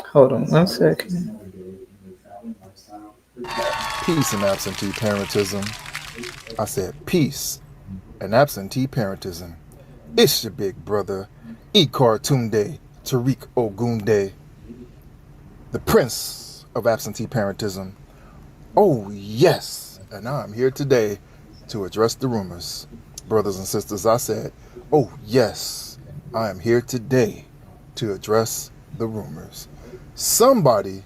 Hold on one second. Peace and absentee parentism. I said peace and absentee parentism. It's your big brother, Ikartunde Tariq Ogunde, the prince of absentee parentism. Oh yes, and I'm here today to address the rumors. Brothers and sisters, I said, oh yes, I am here today to address the rumors. Somebody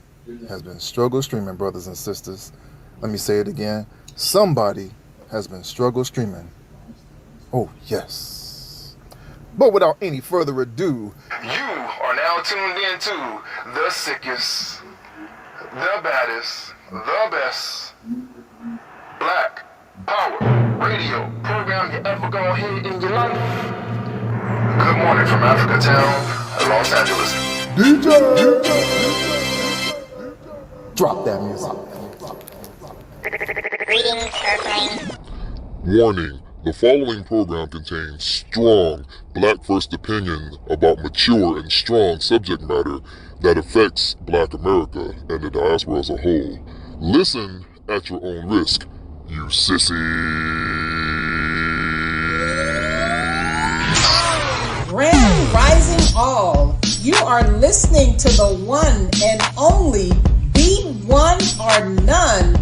has been struggle streaming, brothers and sisters. Let me say it again. Somebody has been struggle streaming. Oh yes. But without any further ado, you are now tuned into the sickest, the baddest, the best Black Power Radio program you ever gonna hear in your life. Good morning from Africa Town, Los Angeles. DJ! Drop that music. Greetings, Earthlings. Warning, the following program contains strong Black first opinion about mature and strong subject matter that affects Black America and the diaspora as a whole. Listen at your own risk, you sissy. Grand Rising All, you are listening to the one and only Be One or None.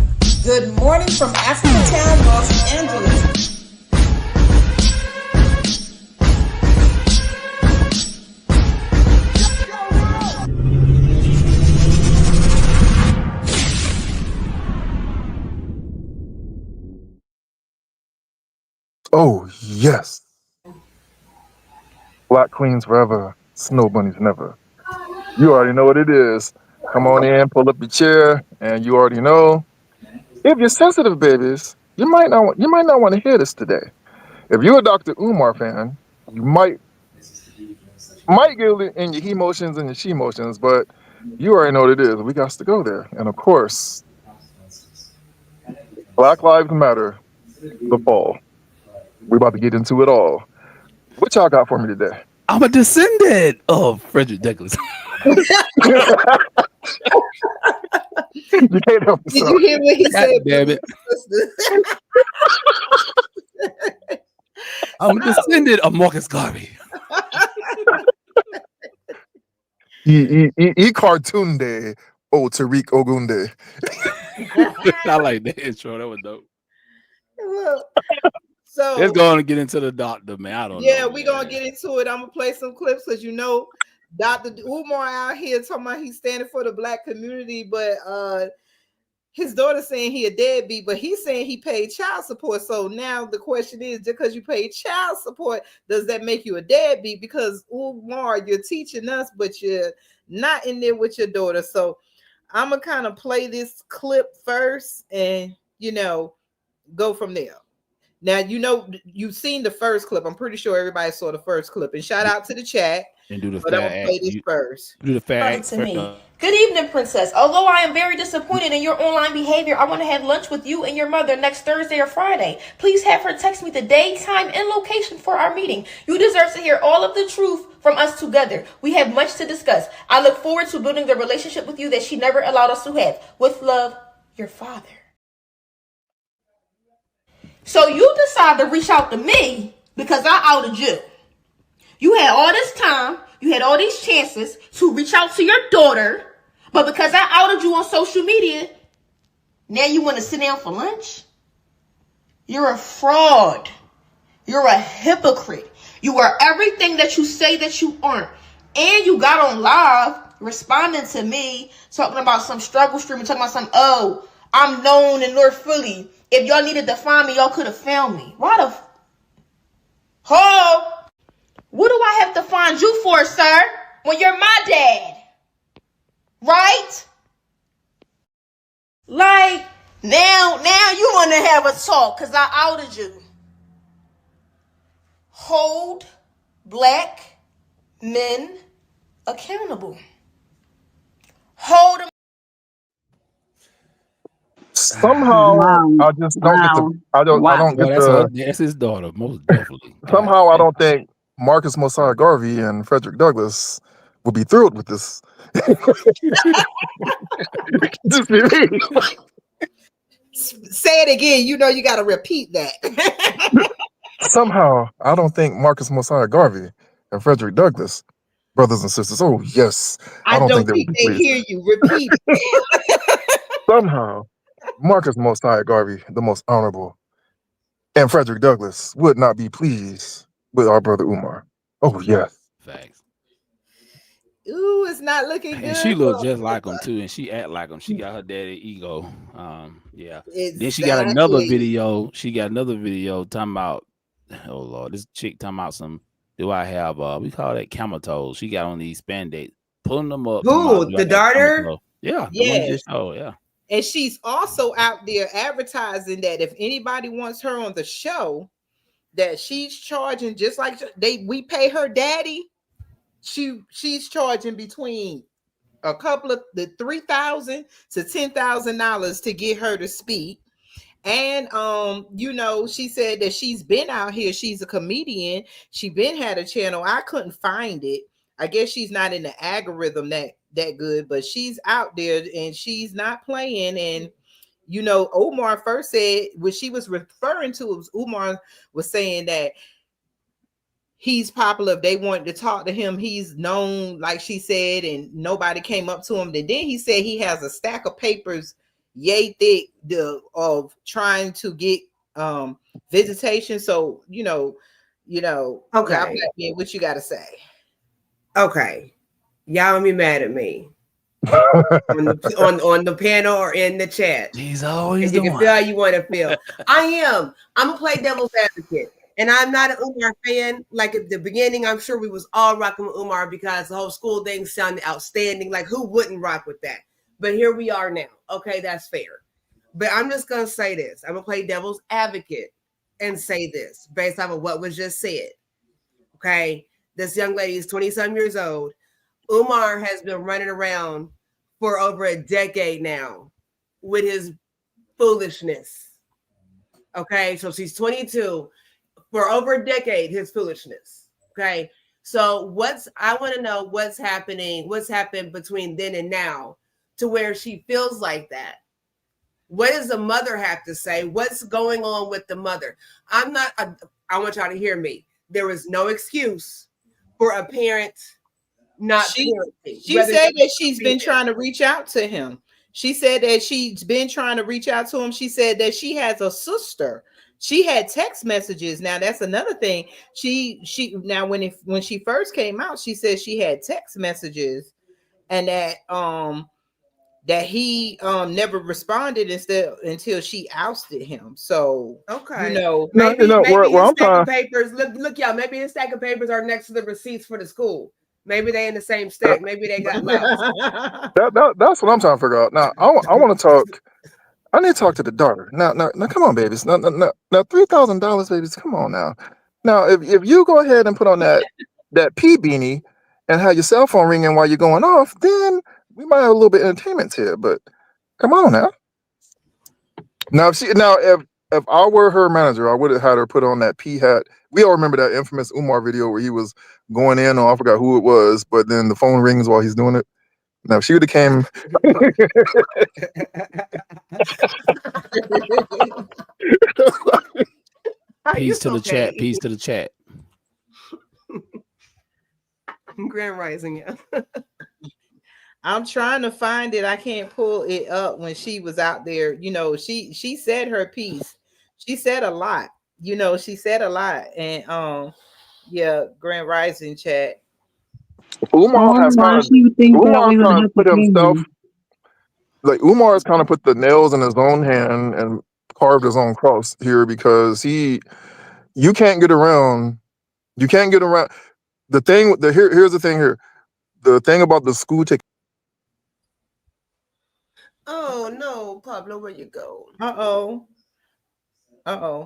Good morning from Africa Town, Los Angeles. Oh yes. Black queens forever, snow bunnies never. You already know what it is. Come on in, pull up your chair, and you already know. If you're sensitive, babies, you might not want to hear this today. If you're a Dr. Umar fan, you might get in your he motions and your she motions, but you already know what it is. We got to go there. And of course, Black Lives Matter, the fall. We're about to get into it all. What y'all got for me today? I'm a descendant of Frederick Douglass. You can't help Did yourself. you hear what he God said? damn it. I'm a descendant of Marcus Garvey. E cartoon day. Oh, Tariq Ogunde. I like that intro. That was dope. Look, so It's going to get into the doctor, man. I don't know. yeah, we're gonna get into it. I'm gonna play some clips because you know Dr. Umar out here talking about he's standing for the Black community, but his daughter saying he a deadbeat, but he's saying he paid child support. So now the question is, just because you pay child support, does that make you a deadbeat? Because Umar, you're teaching us, but you're not in there with your daughter. So I'm gonna kind of play this clip first and go from there. Now, you've seen the first clip. I'm pretty sure everybody saw the first clip. And shout out to the chat. And do the But I'm going to play this first. Do the fair act to me. Good evening, Princess. Although I am very disappointed in your online behavior, I want to have lunch with you and your mother next Thursday or Friday. Please have her text me the day, time, and location for our meeting. You deserve to hear all of the truth from us together. We have much to discuss. I look forward to building the relationship with you that she never allowed us to have. With love, your father. So you decide to reach out to me because I outed you. You had all this time, you had all these chances to reach out to your daughter, but because I outed you on social media, now you want to sit down for lunch? You're a fraud. You're a hypocrite. You are everything that you say that you aren't. And you got on live responding to me, talking about some struggle stream, talking about some, oh, I'm known in North Philly. If y'all needed to find me, y'all could have found me. Why the what do I have to find you for, sir? When you're my dad. Right? Like, now you want to have a talk because I outed you. Hold Black men accountable. Hold them. Somehow I just don't get to. I don't Well, get the. that's his daughter, most definitely. Somehow I don't think Marcus Mosiah Garvey and Frederick Douglass would be thrilled with this. Just be me. Say it again. You know you got to repeat that. Somehow I don't think Marcus Mosiah Garvey and Frederick Douglass, brothers and sisters. Oh yes, I don't think they would be they pleased. hear you. Repeat it. Somehow Marcus Mosiah Garvey, the most honorable, and Frederick Douglass would not be pleased with our brother Umar. Oh yes. Facts. Ooh, it's not looking good. And she looked just like him too, and she act like him. She got her daddy ego. Yeah. Exactly. Then she got another video. She got another video talking about, oh Lord, this chick talking about some. Do I have we call that camel toes? She got on these spandex, pulling them up. Who? The daughter? Yeah. Yes. Oh yeah. And she's also out there advertising that if anybody wants her on the show, that she's charging just like we pay her daddy. She's charging between a couple of the $3,000 to $10,000 to get her to speak. And you know, she said that she's been out here. She's a comedian. She been had a channel. I couldn't find it. I guess she's not in the algorithm that good, but she's out there and she's not playing. And you know, Omar first said what she was referring to was Umar was saying that he's popular. If they wanted to talk to him, he's known, like she said, and nobody came up to him. And then he said he has a stack of papers yay thick of trying to get visitation. So you know, okay, what you got to say? Okay, y'all gonna be mad at me on the panel or in the chat. He's always you can feel how you want to feel. I'm gonna play devil's advocate. And I'm not an Umar fan. Like at the beginning, I'm sure we was all rocking with Umar because the whole school thing sounded outstanding. Like who wouldn't rock with that? But here we are now. Okay, that's fair. But I'm just going to say this. I'm going to play devil's advocate and say this based off of what was just said. Okay, this young lady is 20-some years old. Umar has been running around for over a decade now with his foolishness. Okay, so she's 22. For over a decade, his foolishness. Okay. So I want to know what's happened between then and now to where she feels like that. What does the mother have to say? What's going on with the mother? I want y'all to hear me. There is no excuse for a parent not parenting. She said that she's been trying to reach out to him. She said that she's been trying to reach out to him. She said that she has a sister. She had text messages. Now that's another thing. She now when she first came out, she said she had text messages, and that he never responded until she ousted him. So okay, maybe his stack of papers. Look, y'all. Maybe his stack of papers are next to the receipts for the school. Maybe they in the same stack. Maybe they got lost. That's what I'm trying to figure out. Now I want to talk. I need to talk to the daughter. Now, come on, babies. Now, $3,000, babies. Come on now. Now, if you go ahead and put on that pea beanie and have your cell phone ringing while you're going off, then we might have a little bit of entertainment here. But come on now. Now, if I were her manager, I would have had her put on that pea hat. We all remember that infamous Umar video where he was going in on, I forgot who it was, but then the phone rings while he's doing it. Now, if she would have came. Peace to the chat. Peace to the chat. Grand Rising, yeah. I'm trying to find it. I can't pull it up when she was out there. You know, she said her piece. She said a lot. You know, she said a lot. And yeah, Grand Rising chat. Umar has kind of put himself, like Umar has kind of put the nails in his own hand and carved his own cross here because you can't get around. Here's the thing here. The thing about the school ticket. Oh no, Pablo, where you go? Uh-oh. I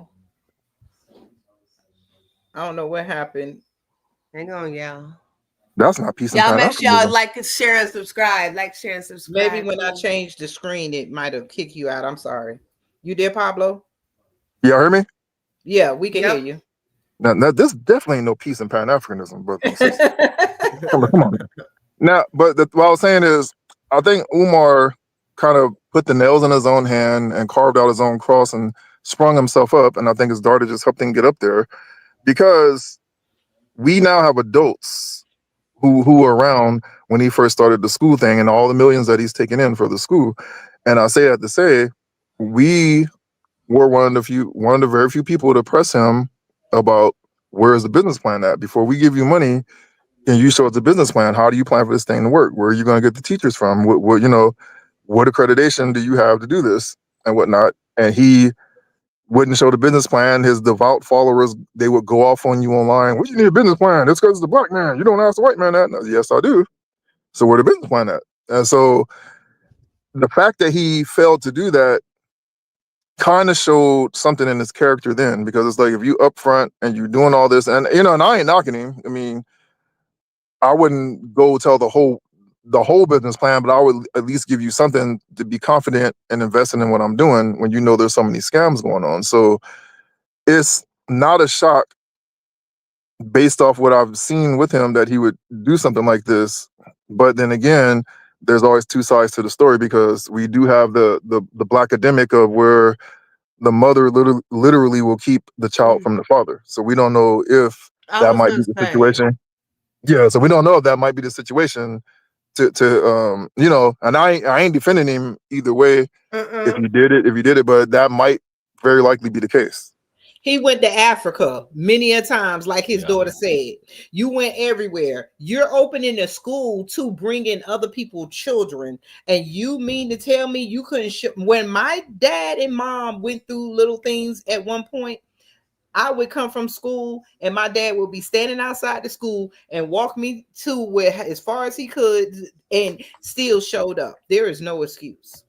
don't know what happened. Hang on, y'all. That's not peace and Y'all make sure y'all Pan-Africanism. like, share, and subscribe. Like, share, and subscribe. Maybe when I changed the screen, it might have kicked you out. I'm sorry. You there, Pablo? Y'all hear me? Yeah, we can hear you. Now, this definitely ain't no peace and Pan-Africanism, brother and sister. Come on. Now, but what I was saying is, I think Umar kind of put the nails in his own hand and carved out his own cross and sprung himself up. And I think his daughter just helped him get up there, because we now have adults who were around when he first started the school thing and all the millions that he's taken in for the school. And I say that to say, we were one of the very few people to press him about where's the business plan at. Before we give you money, can you show us the business plan? How do you plan for this thing to work? Where are you going to get the teachers from? What accreditation do you have to do this and whatnot? And he wouldn't show the business plan. His devout followers, they would go off on you online. What you need a business plan? It's because it's the black man. You don't ask the white man that. No, yes, I do. So where the business plan at? And so the fact that he failed to do that kind of showed something in his character then, because it's like, if you up front and you're doing all this, and and I ain't knocking him. I mean, I wouldn't go tell the whole business plan, but I would at least give you something to be confident and investing in what I'm doing when you know there's so many scams going on. So it's not a shock, based off what I've seen with him, that he would do something like this. But then again, there's always two sides to the story, because we do have the black academic of where the mother literally will keep the child from the father. So we don't know if that might be the situation. Yeah, so we don't know if that might be the situation to and I ain't defending him either way. If you did it, but that might very likely be the case. He went to Africa many a times, like his daughter said. You went everywhere. You're opening a school to bring in other people's children, and you mean to tell me you couldn't when my dad and mom went through little things at one point, I would come from school and my dad would be standing outside the school and walk me to where as far as he could and still showed up. There is no excuse.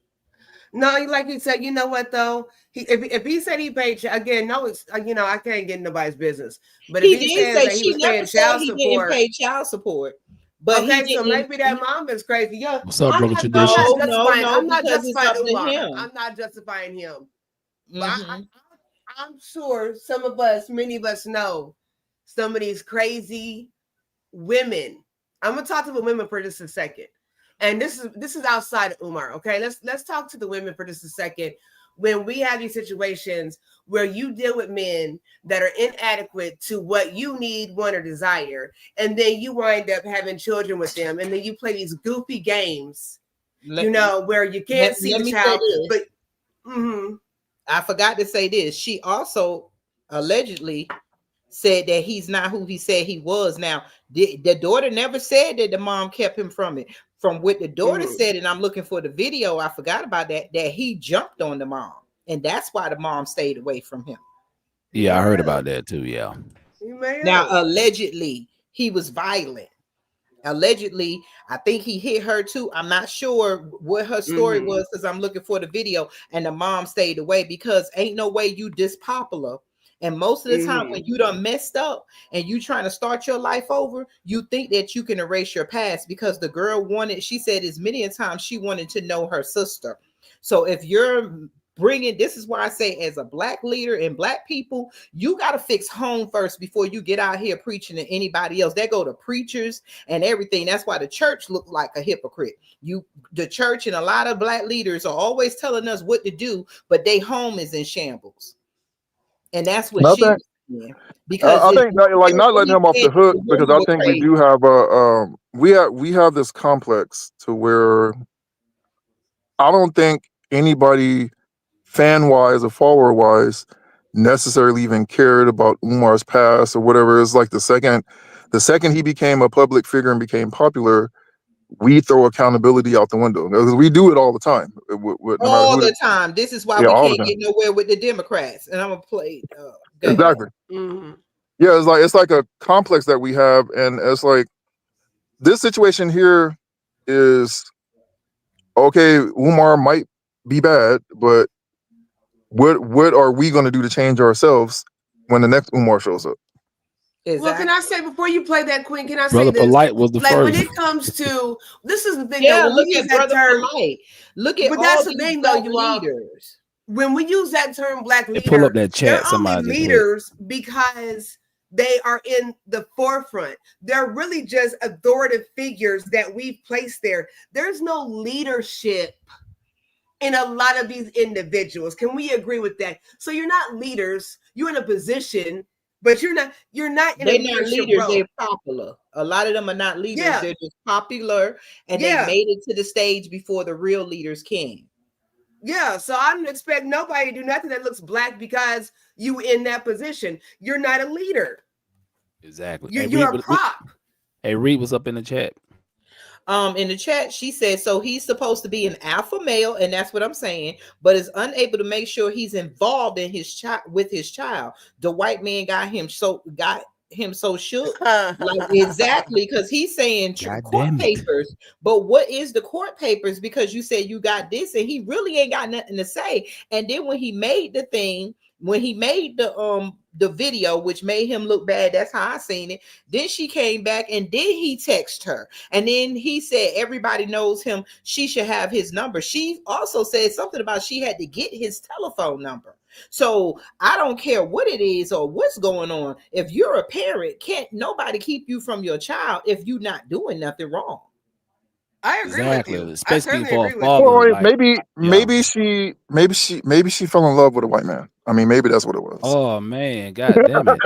No, like you said, you know what though? If he said he paid, again, no, it's I can't get in nobody's business. But if he says that he was paying child support, didn't pay child support. But okay, so maybe that mom is crazy. Yo, what's up, brother? I'm not justifying Umar. I'm not justifying him. But I'm sure many of us know some of these crazy women. I'm gonna talk to the women for just a second. And this is outside of Umar, okay? Let's talk to the women for just a second. When we have these situations where you deal with men that are inadequate to what you need, want, or desire, and then you wind up having children with them, and then you play these goofy games, where you can't see the child. But I forgot to say this. She also allegedly said that he's not who he said he was. Now, the daughter never said that the mom kept him from it. From what the daughter said, and I'm looking for the video, I forgot about that he jumped on the mom, and that's why the mom stayed away from him. Yeah, I heard about that too. Yeah. Now, allegedly, he was violent. Allegedly, I think he hit her too. I'm not sure what her story was, because I'm looking for the video, and the mom stayed away because ain't no way you this popular. And most of the time when you done messed up and you trying to start your life over, you think that you can erase your past, because the girl she said as many a times she wanted to know her sister. So if you're this is why I say, as a black leader and black people, you got to fix home first before you get out here preaching to anybody else. They go to preachers and everything. That's why the church looked like a hypocrite. The church and a lot of black leaders are always telling us what to do, but their home is in shambles. And that's what was saying. Because I think that, like, not letting him off the hook, because I think we do have we have this complex to where I don't think anybody fan wise or follower wise necessarily even cared about Umar's past or whatever. It's like the second he became a public figure and became popular, we throw accountability out the window, because we do it all the time. All the time. This is why we can't get nowhere with the Democrats. And I'm gonna play. Exactly. Yeah, it's like a complex that we have, and it's like this situation here is okay. Umar might be bad, but what are we going to do to change ourselves when the next Umar shows up? Exactly. Well, can I say before you play that, Queen? Can I say Brother this? Polite was the Like first. when it comes to this is the thing. Yeah, Though, when look we use at that Brother term, Polite. Look at but all that's the these thing, though, black you all. leaders. When we use that term black Hey, pull up leader, that they're chat. only Somebody just put. leaders because they are in the forefront. They're really just authoritative figures that we've placed there. There's no leadership in a lot of these individuals. Can we agree with that? So you're not leaders. You're in a position, but you're not in They're a not leadership leaders, role. they're popular. A lot of them are not leaders, Yeah. they're just popular, and they made it to the stage before the real leaders came. Yeah, so I don't expect nobody to do nothing that looks black because you in that position. You're not a leader. Exactly. You're a prop. Hey, Reed was up in the chat. In the chat, she said, so he's supposed to be an alpha male, and that's what I'm saying, but is unable to make sure he's involved in his child with his child. The white man got him so shook. Like, exactly, because he's saying court papers, but what is the court papers? Because you said you got this, and he really ain't got nothing to say. And then when he made the thing, when he made the video, which made him look bad, that's how I seen it. Then she came back and then he texted her, and then he said everybody knows him, she should have his number. She also said something about she had to get his telephone number. So I don't care what it is or what's going on. If you're a parent, can't nobody keep you from your child if you're not doing nothing wrong. I agree with you. Especially for a father. Well, like, maybe she fell in love with a white man. I mean, maybe that's what it was. Oh man, god damn it.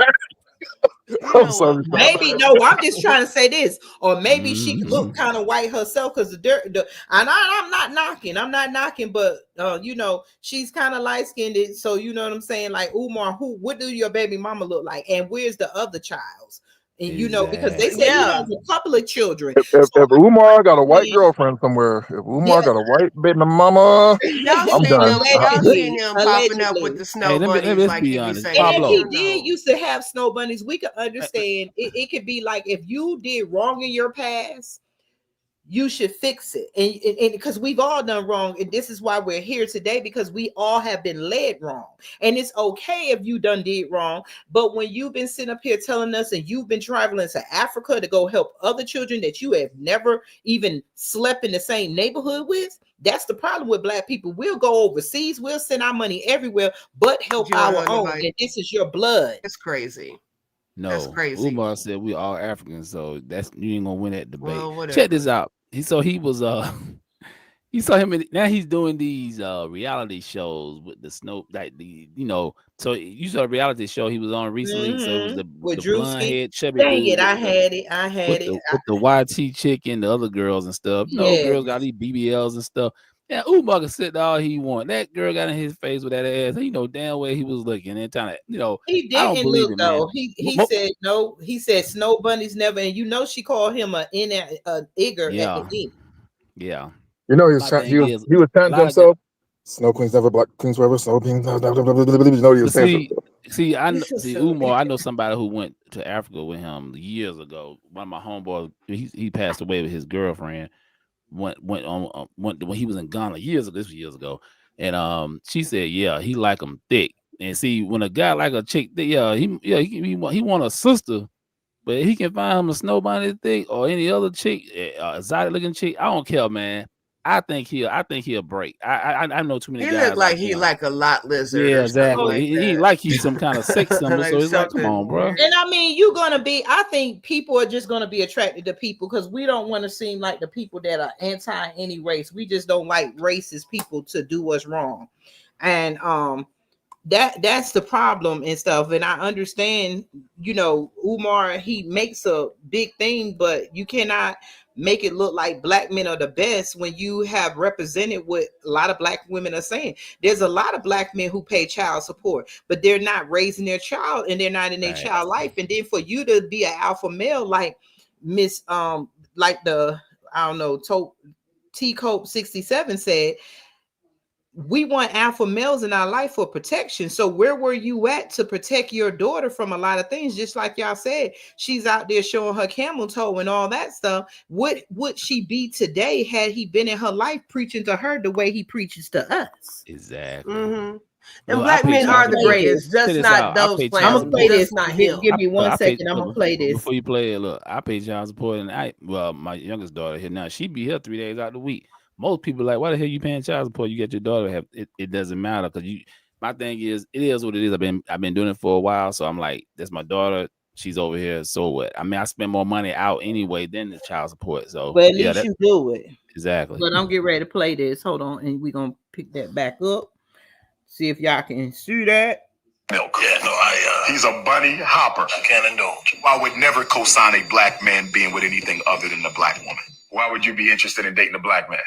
I'm sorry. Maybe no, I'm just trying to say this, or maybe she looked kind of white herself because and I'm not knocking, but you know, she's kind of light skinned, so you know what I'm saying. Like Umar, what do your baby mama look like, and where's the other child's? And you know, because they say he has a couple of children. If Umar got a white girlfriend somewhere, if Umar got a white baby mama, I'm done. Y'all seen him popping up with the snow bunnies, let's like be he honest. be saying. And if he did used to have snow bunnies, we could understand. It could be like if you did wrong in your past, you should fix it. And because we've all done wrong, and this is why we're here today, because we all have been led wrong. And it's okay if you did wrong, but when you've been sitting up here telling us, and you've been traveling to Africa to go help other children that you have never even slept in the same neighborhood with, that's the problem with black people. We'll go overseas, we'll send our money everywhere, but help our own. And this is your blood. It's crazy. No, that's crazy. Umar said we all Africans, so that's you ain't gonna win that debate. Well, check this out. He saw him now he's doing these reality shows with the snow, like so you saw the reality show he was on recently. So it was the blonde head chubby Dang dude. it, I had it with the YT chick and the other girls and stuff. Girls got these BBLs and stuff. Yeah, Umar can sit all he want. That girl got in his face with that ass. He know damn well he was looking and trying to, he didn't I don't believe look it, though. man. He said no. He said snow bunnies never, and she called him an igger at the end. Yeah. You know, he was chanting to himself. Snow queens never, black queens forever. Snow queens. You know he was saying. See, Umar. I know somebody who went to Africa with him years ago. One of my homeboys, he passed away with his girlfriend. Went when he was in Ghana years ago. This was years ago, and she said, yeah, he like them thick. And see, when a guy like a chick, he want a sister, but he can find him a snow bunny thick or any other chick, exotic looking chick. I don't care, man. I think he'll break. I know too many guys. He look like he like a lot lizard. Yeah, exactly. He like he's some kind of sex symbol. Like so it's like, come on, bro. And I mean, I think people are just gonna be attracted to people because we don't want to seem like the people that are anti any race. We just don't like racist people to do us wrong. And that's the problem and stuff. And I understand, Umar, he makes a big thing, but you cannot make it look like black men are the best when you have represented what a lot of black women are saying. There's a lot of black men who pay child support, but they're not raising their child and they're not in their child life. And then for you to be an alpha male like Miss like the T Cope 67 said, we want alpha males in our life for protection. So where were you at to protect your daughter from a lot of things? Just like y'all said, she's out there showing her camel toe and all that stuff. What would she be today had he been in her life preaching to her the way he preaches to us? Exactly. Mm-hmm. And Look, I black pay men child are the support. greatest, Check just this not out. I those pay plans. child I'm gonna play support. this. Just not him. Give me one I pay second. I'm gonna play this. before you play it. Look, I pay child support, and my youngest daughter here now. She be here 3 days out of the week. Most people like, why the hell you paying child support? You get your daughter. Have it doesn't matter because you. My thing is, it is what it is. I've been doing it for a while, so I'm like, that's my daughter. She's over here. So what? I mean, I spend more money out anyway than the child support. So But at least you do it. Exactly. But I'm getting ready to play this. Hold on, and we're gonna pick that back up. See if y'all can see that. Milk. Yeah, no, he's a bunny hopper. I can't indulge. I would never co-sign a black man being with anything other than a black woman. Why would you be interested in dating a black man?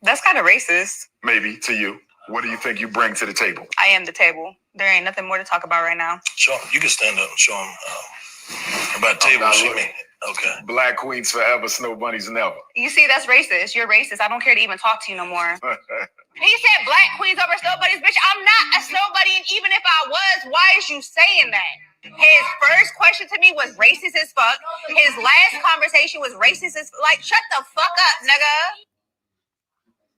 That's kind of racist. Maybe to you. What do you think you bring to the table? I am the table. There ain't nothing more to talk about right now. Show him. You can stand up and show him about table. Okay. Black queens forever, snow bunnies never. You see, that's racist. You're racist. I don't care to even talk to you no more. He said black queens over snow bunnies. Bitch, I'm not a snow bunny. And even if I was, why is you saying that? His first question to me was racist as fuck. His last conversation was racist as like, shut the fuck up, nigga.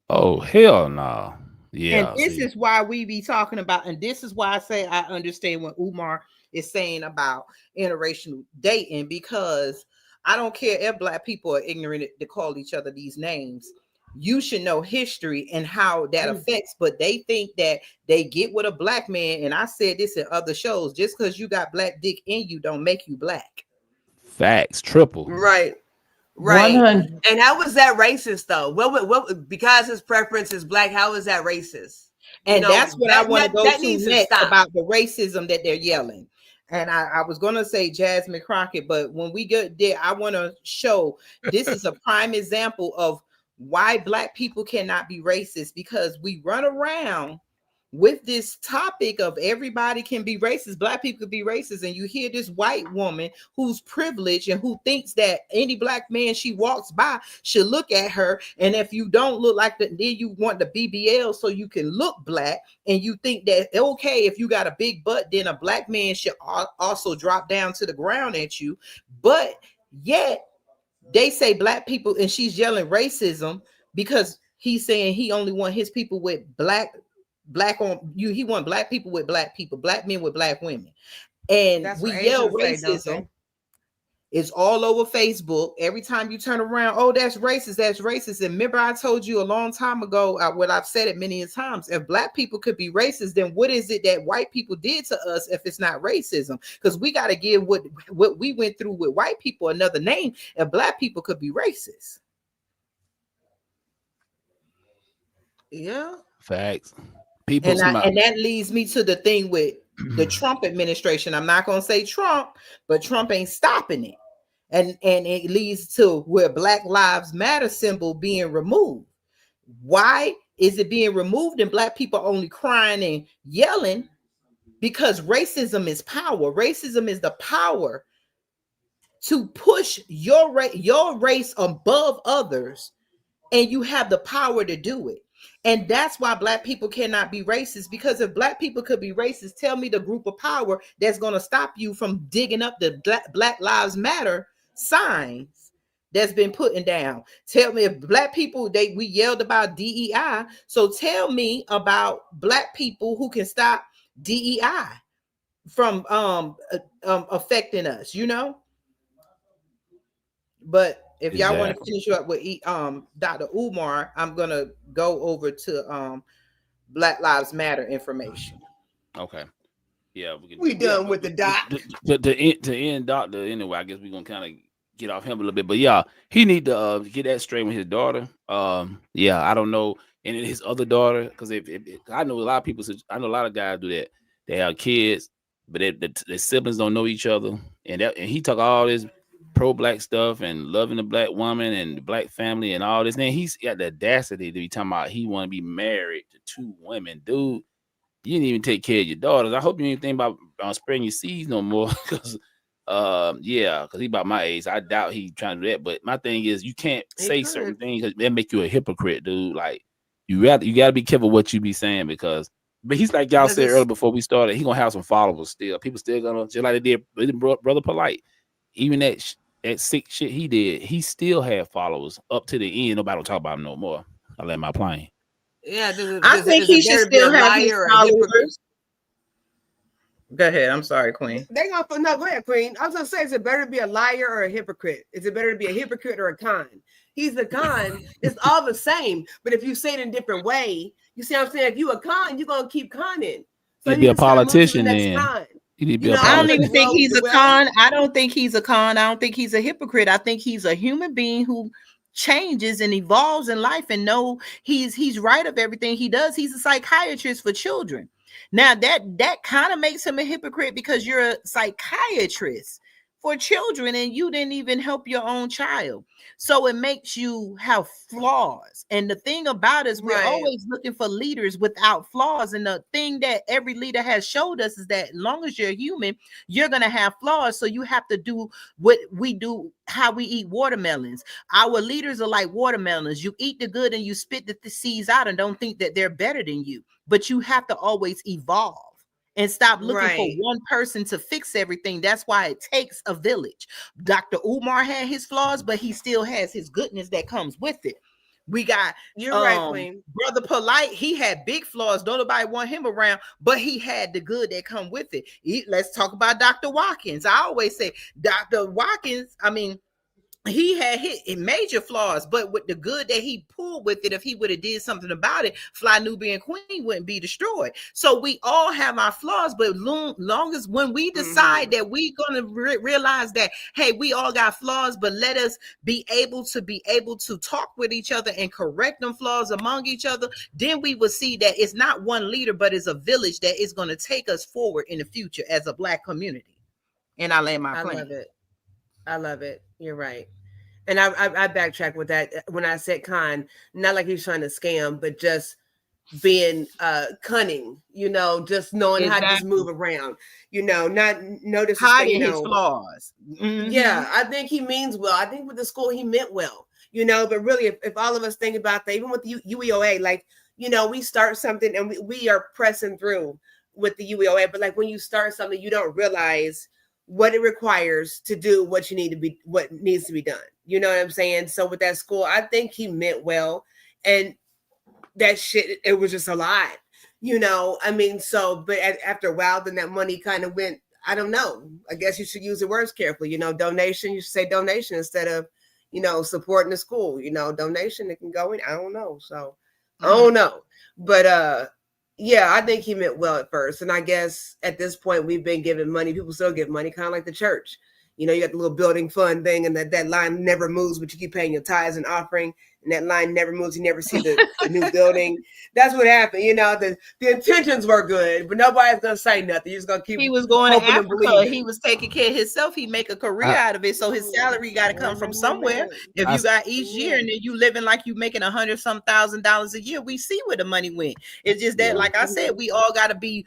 Oh, hell no. Yeah. And this is why we be talking about, and this is why I say I understand what Umar is saying about interracial dating, because I don't care if black people are ignorant to call each other these names. You should know history and how that affects, but they think that they get with a black man. And I said this in other shows, just because you got black dick in you don't make you black. Facts, triple. Right. Right. 100. And how was that racist though? What because his preference is black, how is that racist? And that's what I want to go to needs next stop. about the racism that they're yelling. And I was going to say Jasmine Crockett, but when we get there, I want to show this is a prime example of why black people cannot be racist, because we run around with this topic of everybody can be racist, black people can be racist, and you hear this white woman who's privileged and who thinks that any black man she walks by should look at her, and if you don't look like that, then you want the BBL so you can look black, and you think that okay, if you got a big butt, then a black man should also drop down to the ground at you. But yet they say black people, and she's yelling racism because he's saying he only want his people with black on you. He want black people with black people, black men with black women. And that's we yell racism. It's all over Facebook. Every time you turn around, oh, that's racist, that's racist. And remember, I told you a long time ago, what I've said it many times, if black people could be racist, then what is it that white people did to us if it's not racism? Because we got to give what we went through with white people another name if black people could be racist. Yeah. Facts. People and that leads me to the thing with the Trump administration. I'm not going to say Trump, but Trump ain't stopping it. And it leads to where Black Lives Matter symbol being removed. Why is it being removed and black people only crying and yelling? Because racism is power. Racism is the power to push your race above others, and you have the power to do it. And that's why black people cannot be racist, because if black people could be racist, tell me the group of power that's going to stop you from digging up the Black Lives Matter signs that's been putting down. Tell me if black people, we yelled about DEI. So tell me about black people who can stop DEI from affecting us, you know? But if y'all want to finish up with Dr. Umar, I'm gonna go over to Black Lives Matter information. Okay. Yeah, we done with the doc. To end Doctor anyway. I guess we're gonna kind of get off him a little bit, but yeah, he need to get that straight with his daughter. Yeah, I don't know, and his other daughter, because if I know a lot of people, I know a lot of guys do that. They have kids, but their siblings don't know each other, and he talk all this pro-black stuff and loving the black woman and the black family and all this. Then he's got the audacity to be talking about he want to be married to 2 women. Dude, you didn't even take care of your daughters. I hope you didn't think about spreading your seeds no more, because because he about my age. I doubt he trying to do that. But my thing is, you can't say certain things because that make you a hypocrite, dude. Like you got to be careful what you be saying, because. But he's like y'all said earlier before we started, he gonna have some followers still. People still gonna, just like they did Brother Polite. Even that sick shit he did, he still had followers up to the end. Nobody don't talk about him no more. I let my plane. Yeah, I think he should still have his followers. Go ahead. I'm sorry, Queen. They gonna no. Go ahead, Queen. I was gonna say, is it better to be a liar or a hypocrite? Is it better to be a hypocrite or a con? He's the con. It's all the same. But if you say it in a different way, you see what I'm saying? If you a con, you're gonna keep conning. So you be a politician then. I don't even think he's a con. I don't think he's a con. I don't think he's a hypocrite. I think he's a human being who changes and evolves in life and know he's right of everything he does. He's a psychiatrist for children. Now that kind of makes him a hypocrite because you're a psychiatrist for children and you didn't even help your own child. So it makes you have flaws. And the thing about it is we're always looking for leaders without flaws. And the thing that every leader has showed us is that as long as you're human, you're going to have flaws. So you have to do what we do, how we eat watermelons. Our leaders are like watermelons. You eat the good and you spit the seeds out and don't think that they're better than you. But you have to always evolve. And stop looking for one person to fix everything. That's why it takes a village. Dr. Umar had his flaws, but he still has his goodness that comes with it. We got Queen. Brother Polite. He had big flaws. Don't nobody want him around, but he had the good that come with it. Let's talk about Dr. Watkins. I always say Dr. Watkins, he had his major flaws, but with the good that he pulled with it, if he would have did something about it, Fly Nubian Queen wouldn't be destroyed. So we all have our flaws, but long as when we decide that we're going to realize that, hey, we all got flaws, but let us be able to talk with each other and correct them flaws among each other, then we will see that it's not one leader, but it's a village that is going to take us forward in the future as a Black community. And I land my plane. I love it. You're right. And I backtrack with that when I said con, not like he's trying to scam, but just being cunning, just knowing how to just move around, not notice hiding his flaws. Yeah, I think he means well. I think with the school he meant well, but really if all of us think about that, even with the UEOA, like, we start something and we are pressing through with the UEOA, but like when you start something, you don't realize what it requires to do what needs to be done. You know what I'm saying? So with that school, I think he meant well, and that shit, it was just a lot, but after a while, then that money kind of went, I don't know. I guess you should use the words carefully, donation, you should say donation instead of, supporting the school, donation, it can go in. I don't know. So I don't know, but, yeah, I think he meant well at first. And I guess at this point, we've been giving money. People still give money, kind of like the church. You got the little building fund thing, and that line never moves, but you keep paying your tithes and offering, and that line never moves. You never see the new building. That's what happened. The intentions were good, but nobody's going to say nothing. You're just going to keep. He was going to Africa. He was taking care of himself. He make a career out of it. So his salary got to come from somewhere. If you got each year and then you living like you making $100,000 a year, we see where the money went. It's just that, like I said, we all got to be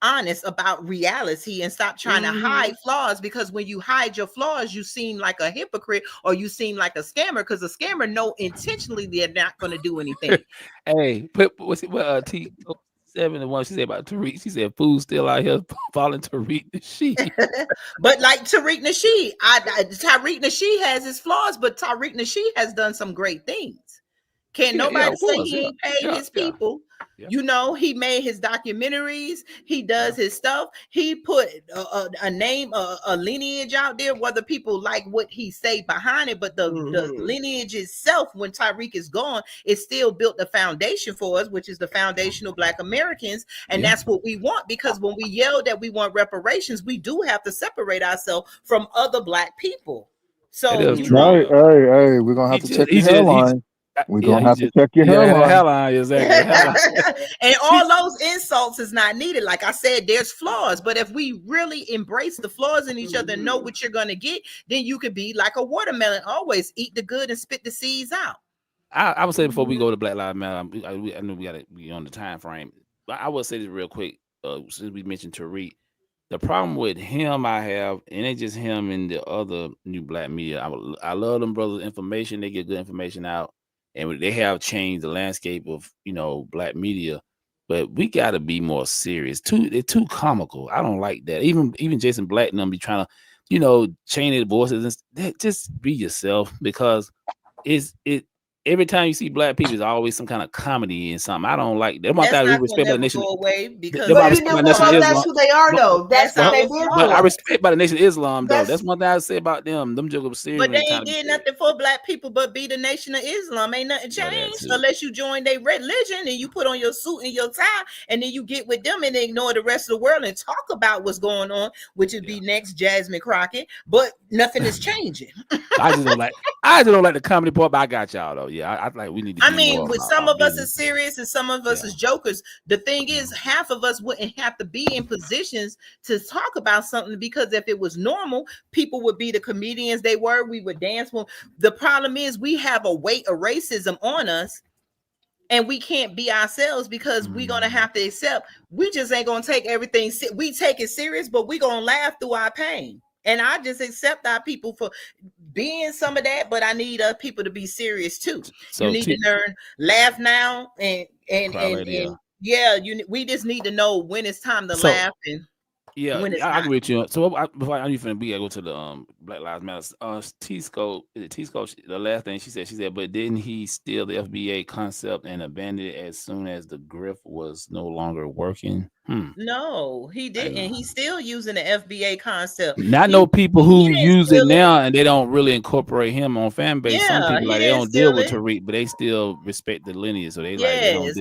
honest about reality and stop trying to hide flaws, because when you hide your flaws, you seem like a hypocrite or you seem like a scammer, because a scammer know intentionally they're not going to do anything. Hey, T7, the one she said about Tariq, she said food's still out here following Tariq Nasheed. But like Tariq Nasheed, Tariq Nasheed has his flaws, but Tariq Nasheed has done some great things. Can't nobody say he ain't paid his people. Yeah. He made his documentaries. He does his stuff. He put a name, a lineage out there, whether people like what he say behind it. But the lineage itself, when Tariq is gone, it still built the foundation for us, which is the foundational Black Americans. And that's what we want, because when we yell that we want reparations, we do have to separate ourselves from other Black people. So, hey, we're going to have to check your hairline. We're going to have to check your hairline. Exactly. And all those insults is not needed. Like I said, there's flaws. But if we really embrace the flaws in each other and know what you're going to get, then you could be like a watermelon. Always eat the good and spit the seeds out. I would say before we go to Black Lives Matter, I know we got to be on the time frame. But I would say this real quick, since we mentioned Tariq. The problem with him I have, and it's just him and the other new Black media. I love them brothers' information. They get good information out. And they have changed the landscape of, Black media, but we got to be more serious. They're too comical. I don't like that. Even Jason Black and them be trying to, change their voices. And just be yourself, because every time you see black people, there's always some kind of comedy and something. I don't like that. That's not gonna respect by the never nation. go away because But you know what? That's who they are, though. That's what they've been But I for. respect by the Nation of Islam, though. That's one thing I say about them. Them jokers serious. But they ain't did nothing for black people but be the Nation of Islam. Ain't nothing changed unless you join their religion and you put on your suit and your tie and then you get with them and ignore the rest of the world and talk about what's going on, which would be next Jasmine Crockett. But nothing is changing. I just don't like the comedy part, but I got y'all though. Yeah, I like we need to. I mean, with some of us is serious and some of us is jokers. The thing is, half of us wouldn't have to be in positions to talk about something because if it was normal, people would be the comedians they were. We would dance. Well, the problem is we have a weight of racism on us. And we can't be ourselves because we're gonna have to accept. We just ain't gonna take everything. We take it serious, but we gonna laugh through our pain. And I just accept our people for being some of that, but I need other people to be serious too. So you need to learn laugh now and yeah, we just need to know when it's time to laugh and I agree with you. So before I finna be, I go to the Black Lives Matter. T-Scope, the last thing she said, but didn't he steal the FBA concept and abandon it as soon as the grift was no longer working? No, he didn't. He's still using the FBA concept. I know people who use it now and they don't really incorporate him on fan base. Yeah, some people they don't deal with Tariq, but they still respect the lineage. So they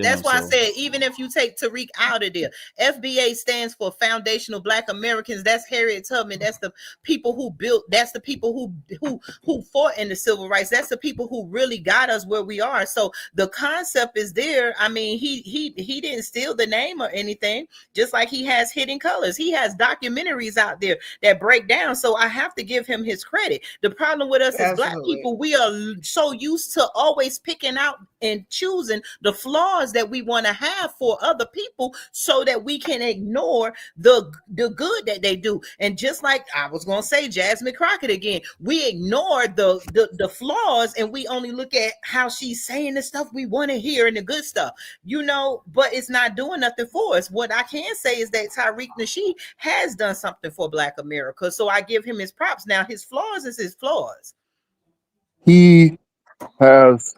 that's why I said even if you take Tariq out of there, FBA stands for Foundational Black Americans. That's Harriet Tubman. That's the people who built. That's the people who fought in the civil rights. That's the people who really got us where we are. So the concept is there. I mean, he didn't steal the name or anything. Just like he has Hidden Colors, he has documentaries out there that break down. So I have to give him his credit. The problem with us as Black people, we are so used to always picking out and choosing the flaws that we want to have for other people, so that we can ignore the good that they do. And just like I was gonna say, Jasmine Crockett again, we ignore the flaws and we only look at how she's saying the stuff we want to hear and the good stuff, but it's not doing nothing for us. What I can say is that Tariq Nasheed has done something for Black America, so I give him his props. Now his flaws is his flaws. He has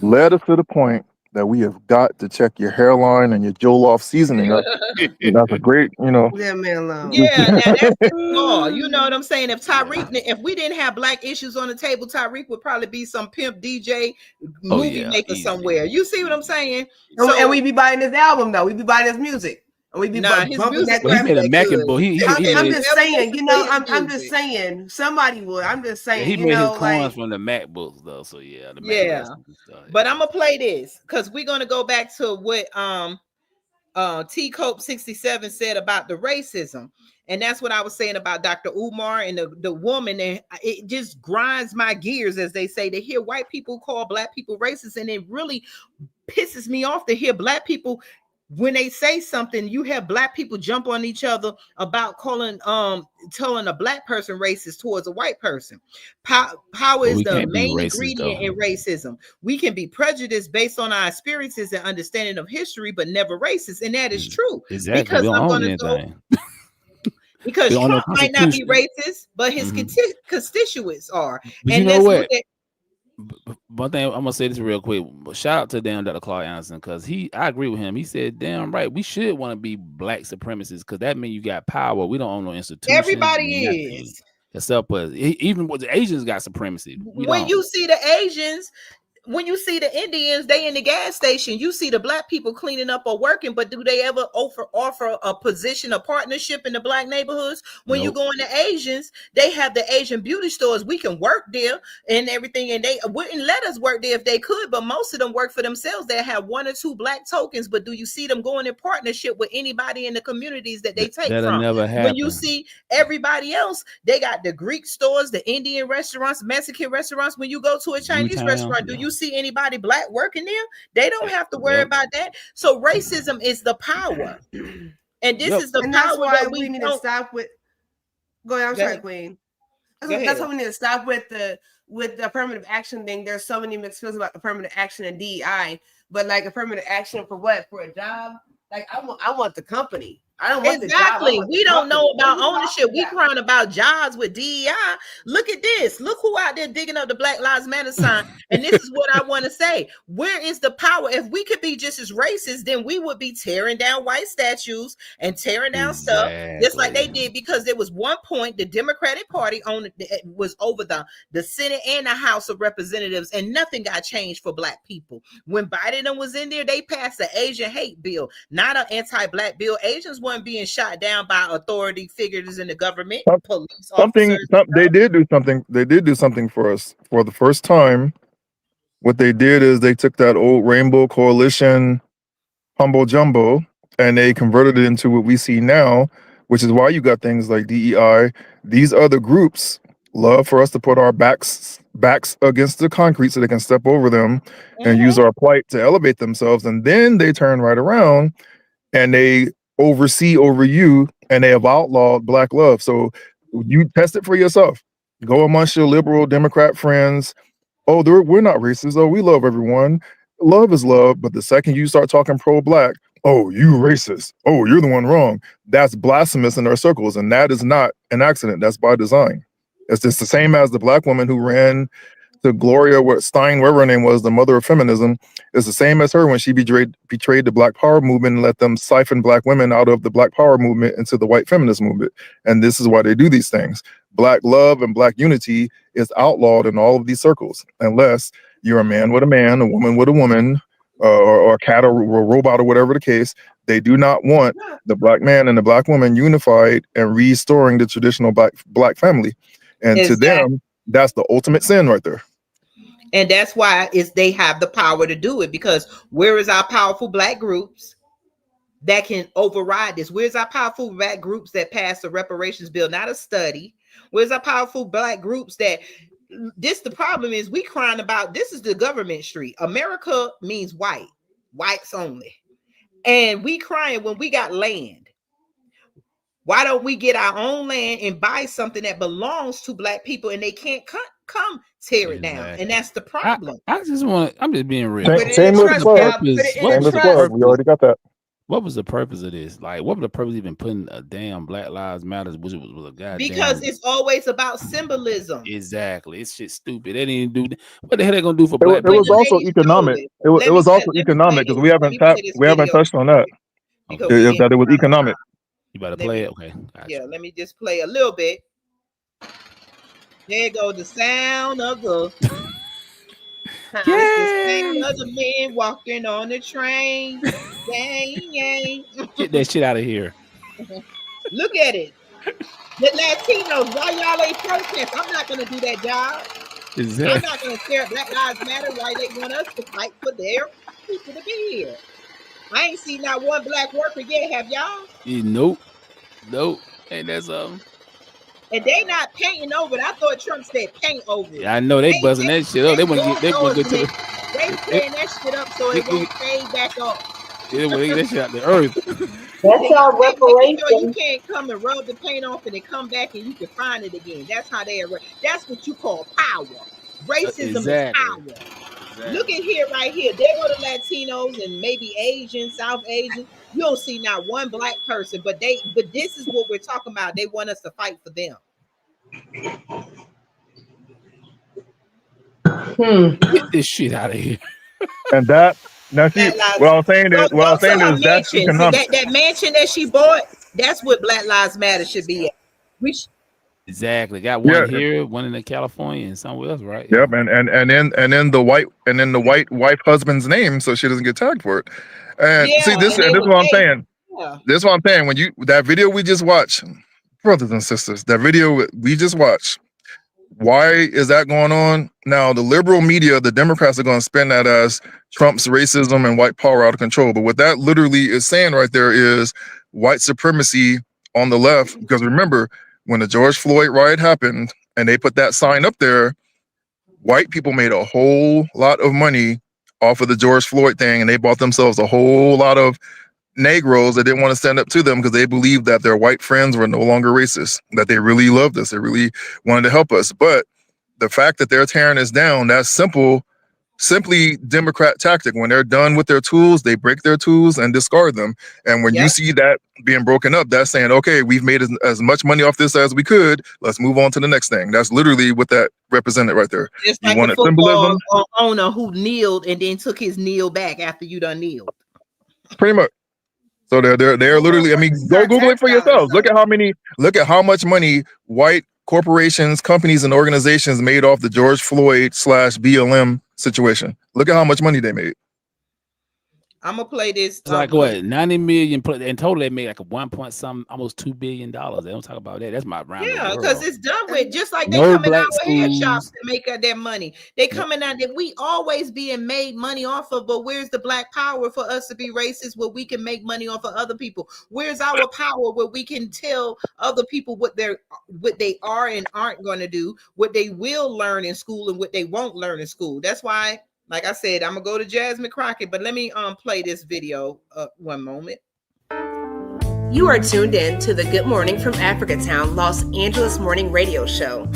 led us to the point that we have got to check your hairline and your Jollof seasoning up. That's a great, Leave me alone. Yeah, now that's his flaw. You know what I'm saying? If we didn't have Black issues on the table, Tariq would probably be some pimp DJ movie maker somewhere. You see what I'm saying? And we be buying this album though. We be buying his music. And we be his music. He made a Mac and boy. I'm just saying, I'm just saying somebody would. I'm just saying, he made his coins from the MacBooks though. So yeah, But I'm gonna play this because we're gonna go back to what T Cope 67 said about the racism. And that's what I was saying about Dr. Umar and the woman. And it just grinds my gears, as they say, to hear white people call Black people racist. And it really pisses me off to hear Black people, when they say something, you have Black people jump on each other about telling a Black person racist towards a white person. Power is the main ingredient in racism. We can be prejudiced based on our experiences and understanding of history, but never racist. And that is true. Exactly. Because I'm going to go. Because Trump might not be racist, but his constituents are. But and you know what? One thing I'm gonna say this real quick. Shout out to Dr. Claude Anderson, because I agree with him. He said, "Damn right, we should want to be Black supremacists, because that means you got power. We don't own no institutions. Everybody is. Except us. Even with the Asians got supremacy. When you see the Asians." When you see the Indians, they in the gas station, you see the Black people cleaning up or working, but do they ever offer a position, a partnership in the Black neighborhoods? When you go into Asians, they have the Asian beauty stores. We can work there and everything, and they wouldn't let us work there if they could, but most of them work for themselves. They have 1 or 2 Black tokens, but do you see them going in partnership with anybody in the communities that they take from? Never happen. When you see everybody else, they got the Greek stores, the Indian restaurants, Mexican restaurants. When you go to a Chinese restaurant, do you see anybody Black working there? They don't have to worry about that. So racism is the power, and this is the power that we need to stop with. Go ahead. I'm sorry, Queen. That's what we need to stop with the affirmative action thing. There's so many mixed feelings about affirmative action and DEI, but like affirmative action for what? For a job? Like I want the company. I don't want exactly. We don't know about ownership. We crying. crying about jobs with DEI. Look at this. Look who out there digging up the Black Lives Matter sign. And this is what I want to say. Where is the power? If we could be just as racist, then we would be tearing down white statues and tearing down stuff, just like they did, because there was one point the Democratic Party was over the Senate and the House of Representatives, and nothing got changed for Black people. When Biden was in there, they passed the Asian hate bill, not an anti-Black bill. Asians weren't being shot down by authority figures in the government, police officers. They did do something. They did do something for us for the first time. What they did is they took that old Rainbow Coalition humble jumbo and they converted it into what we see now, which is why you got things like DEI. These other groups love for us to put our backs against the concrete so they can step over them and use our plight to elevate themselves. And then they turn right around and they oversee over you, and they have outlawed Black love. So you test it for yourself. Go amongst your liberal Democrat friends. Oh, we're not racist. Oh, we love everyone. Love is love. But the second you start talking pro-Black, oh, you racist. Oh, you're the one wrong. That's blasphemous in our circles. And that is not an accident. That's by design. It's just the same as the Black woman who ran to Gloria Stein, whatever her name was, the mother of feminism. Is the same as her when she betrayed the Black Power movement and let them siphon Black women out of the Black Power movement into the white feminist movement. And this is why they do these things. Black love and Black unity is outlawed in all of these circles, unless you're a man with a man, a woman with a woman, or a cat or a robot or whatever the case. They do not want the Black man and the Black woman unified and restoring the traditional Black family. And to them, that's the ultimate sin right there. And that's why they have the power to do it, because where is our powerful Black groups that can override this? Where's our powerful Black groups that passed the reparations bill, not a study? Where's our powerful Black groups that the problem is we crying about, this is the government street. America means whites only. And we crying when we got land. Why don't we get our own land and buy something that belongs to Black people, and they can't come tear it down? And that's the problem. I'm just being real. Same with the club. We already got that. What was the purpose of this? Like, what was the purpose of even putting a damn Black Lives Matter, which was a goddamn? Because it's always about symbolism. Exactly. It's shit stupid. They didn't do what the hell they gonna do for Black people? It was also economic. It was also economic, because we haven't touched on that. That it was economic. You better play it. Okay. Gotcha. Yeah, let me just play a little bit. There goes the sound of the sound of the men walking on the train. Get that shit out of here. Look at it. The Latinos, why y'all ain't protest? I'm not gonna do that job. Exactly. I'm not gonna stare at Black Lives Matter why they want us to fight for their people to be here. I ain't seen not one Black worker yet, have y'all? Nope. Ain't that something? And they not painting over it. I thought Trump said paint over it. Yeah, I know they buzzing that shit up. They want to get to They tearing that shit up so it won't fade back up. They want to get that shit out the earth. That's our reparation. You can't come and rub the paint off and then come back and you can find it again. That's how they are. That's what you call power. Racism is power. Exactly. Look at here, right here. There go the Latinos and maybe Asian, South Asian. You don't see not one Black person, but this is what we're talking about. They want us to fight for them. Get this shit out of here. And that now see what I'm saying is that's economic. That mansion that she bought, that's what Black Lives Matter should be at. Exactly. Got one here, one in California, and somewhere else, right? Yep, and then the white wife husband's name, so she doesn't get tagged for it. And see, this is what I'm saying. Yeah. This is what I'm saying. When that video we just watched, brothers and sisters, that video we just watched. Why is that going on? Now, the liberal media, the Democrats are going to spin that as Trump's racism and white power out of control. But what that literally is saying right there is white supremacy on the left. Because remember, when the George Floyd riot happened and they put that sign up there, white people made a whole lot of money off of the George Floyd thing, and they bought themselves a whole lot of Negroes that didn't want to stand up to them because they believed that their white friends were no longer racist, that they really loved us, they really wanted to help us. But the fact that they're tearing us down, that's simple simply Democrat tactic. When they're done with their tools, they break their tools and discard them. And when you see that being broken up, that's saying, okay, we've made as much money off this as we could. Let's move on to the next thing. That's literally what that represented right there. It's You like wanted a football symbolism? owner who kneeled and then took his kneel back after you done kneeled. Pretty much. So they're literally, I mean, go Google it for yourselves. Look at how much money white corporations, companies, and organizations made off the George Floyd / BLM situation. Look at how much money they made. I'm gonna play this. It's like what, 90 million in total. They made like a 1 point something, almost $2 billion. They don't talk about that. That's my round. Yeah, because it's done with. Just like they No coming black out with head schools. shops to make their money. They coming out that we always being made money off of. But where's the black power for us to be racist where we can make money off of other people? Where's our power where we can tell other people what they are and aren't going to do, what they will learn in school and what they won't learn in school? That's why, like I said, I'm gonna go to Jasmine Crockett, but let me play this video one moment. You are tuned in to the Good Morning from Africatown Los Angeles Morning Radio Show,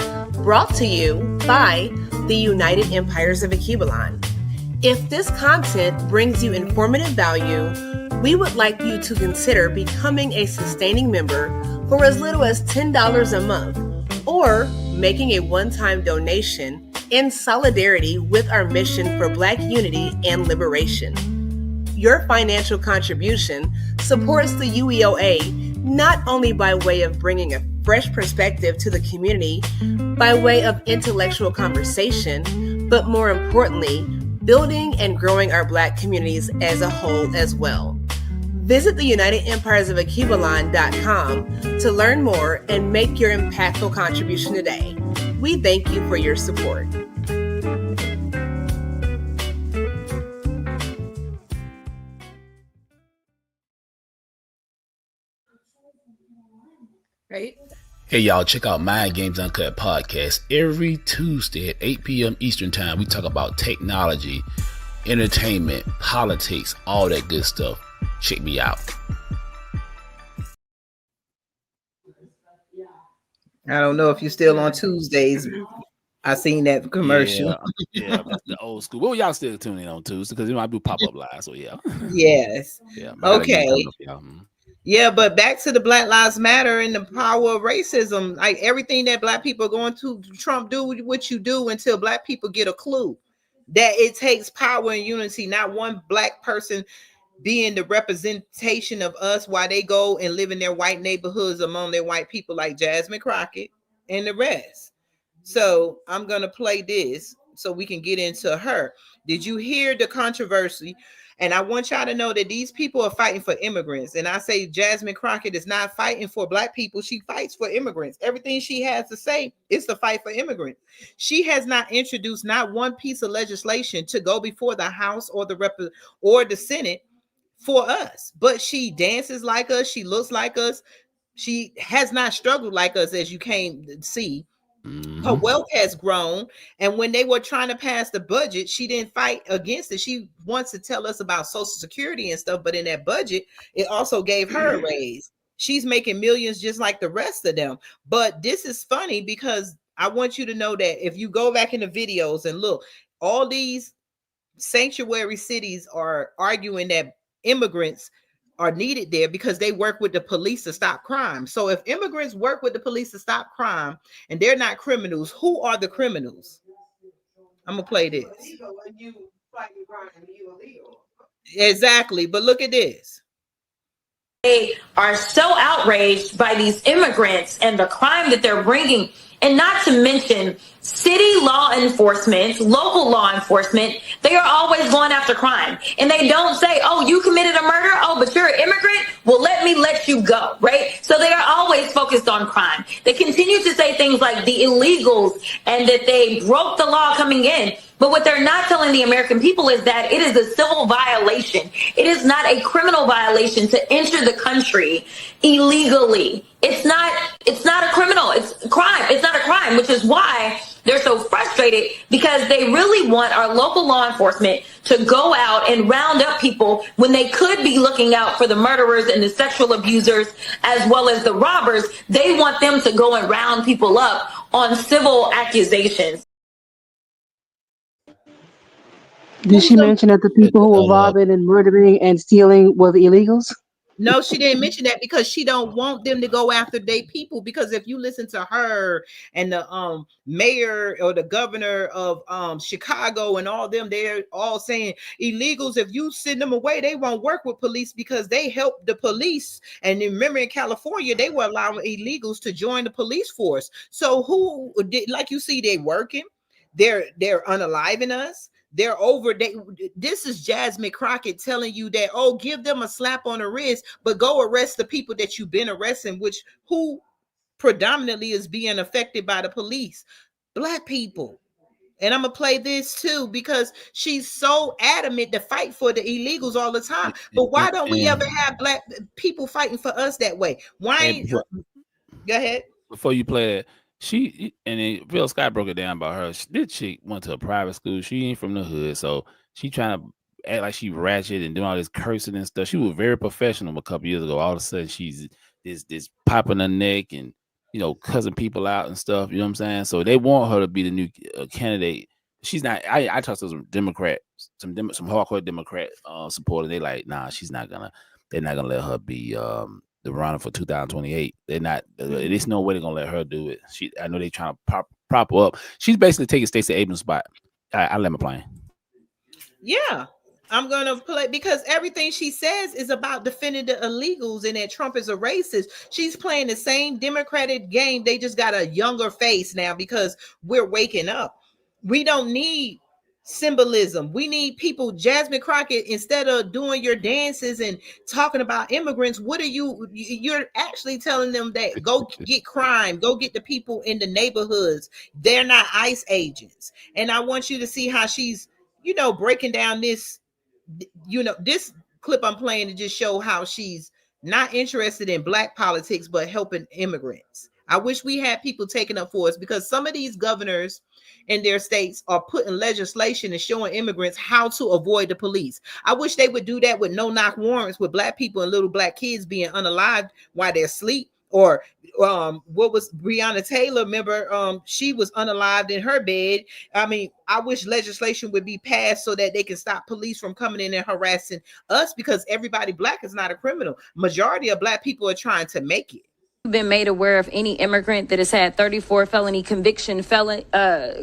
brought to you by the United Empires of Akibalan. If this content brings you informative value, we would like you to consider becoming a sustaining member for as little as $10 a month, or making a one-time donation in solidarity with our mission for Black unity and liberation. Your financial contribution supports the UEOA not only by way of bringing a fresh perspective to the community by way of intellectual conversation, but more importantly, building and growing our Black communities as a whole as well. Visit the United Empires of Akibalan.com to learn more and make your impactful contribution today. We thank you for your support. Right? Hey y'all, check out Mind Games Uncut podcast every Tuesday at 8 p.m. Eastern time. We talk about technology, entertainment, politics, all that good stuff. Check me out. I don't know if you're still on Tuesdays. I seen that commercial. Yeah, that's the old school. Well, y'all still tuning in on Tuesday because I do pop-up live, so yeah. Yes. Yeah. Okay. Yeah, but back to the Black Lives Matter and the power of racism. Like everything that Black people are going to Trump, do what you do until Black people get a clue that it takes power and unity, not one Black person being the representation of us while they go and live in their white neighborhoods among their white people like Jasmine Crockett and the rest. So I'm going to play this so we can get into her. Did you hear the controversy? And I want y'all to know that these people are fighting for immigrants. And I say Jasmine Crockett is not fighting for Black people. She fights for immigrants. Everything she has to say is to fight for immigrants. She has not introduced not one piece of legislation to go before the House or the Senate for us. But she dances like us. She looks like us. She has not struggled like us, as you came to see. Her wealth has grown, and when they were trying to pass the budget, she didn't fight against it. She wants to tell us about Social Security and stuff, but in that budget, it also gave her a raise. She's making millions just like the rest of them. But this is funny because I want you to know that if you go back in the videos and look, all these sanctuary cities are arguing that immigrants are needed there because they work with the police to stop crime. So if immigrants work with the police to stop crime and they're not criminals, who are the criminals? I'm gonna play this. Exactly, but look at this. They are so outraged by these immigrants and the crime that they're bringing, and not to mention city law enforcement, local law enforcement. They are always going after crime, and they don't say, oh, you committed a murder, oh, but you're an immigrant, well, let me let you go, right? So they are always focused on crime. They continue to say things like the illegals and that they broke the law coming in. But what they're not telling the American people is that it is a civil violation. It is not a criminal violation to enter the country illegally. It's not a criminal. It's a crime. It's not a crime, which is why they're so frustrated, because they really want our local law enforcement to go out and round up people when they could be looking out for the murderers and the sexual abusers as well as the robbers. They want them to go and round people up on civil accusations. Did she mention that the people who were robbing and murdering and stealing were the illegals? No, she didn't mention that because she don't want them to go after their people. Because if you listen to her and the mayor or the governor of Chicago and all them, they're all saying illegals, if you send them away, they won't work with police because they help the police. And remember, in California, they were allowing illegals to join the police force. So who did, like you see, they working, they're unaliving us. They're over. This is Jasmine Crockett telling you that, oh, give them a slap on the wrist, but go arrest the people that you've been arresting, who predominantly is being affected by the police. Black people. And I'm going to play this too, because she's so adamant to fight for the illegals all the time. But why don't we ever have black people fighting for us that way? Why? Go ahead. Before you play that, Phil Scott broke it down about her. This chick went to a private school. She ain't from the hood, so she trying to act like she ratchet and doing all this cursing and stuff. She was very professional a couple years ago. All of a sudden, she's this popping her neck and cussing people out and stuff. You know what I'm saying? So they want her to be the new candidate. She's not. I talked to some Democrats, some hardcore Democrat supporters. They like, nah, she's not gonna. They're not gonna let her be the runner for 2028. They're not. There's no way they're gonna let her do it. I know they're trying to prop her up. She's basically taking Stacey Abrams' spot. I let me play. Yeah, I'm gonna play because everything she says is about defending the illegals and that Trump is a racist. She's playing the same Democratic game. They just got a younger face now because we're waking up. We don't need symbolism. We need people. Jasmine Crockett, instead of doing your dances and talking about immigrants, you're actually telling them that go get crime, go get the people in the neighborhoods. They're not ICE agents. And I want you to see how she's breaking down this clip I'm playing to just show how she's not interested in black politics but helping immigrants. I wish we had people taking up for us, because some of these governors in their states are putting legislation and showing immigrants how to avoid the police. I wish they would do that with no-knock warrants with black people and little black kids being unalived while they're asleep. Or what was Breonna Taylor? Remember, she was unalived in her bed. I mean, I wish legislation would be passed so that they can stop police from coming in and harassing us, because everybody black is not a criminal. Majority of black people are trying to make it. Been made aware of any immigrant that has had 34 felony convictions that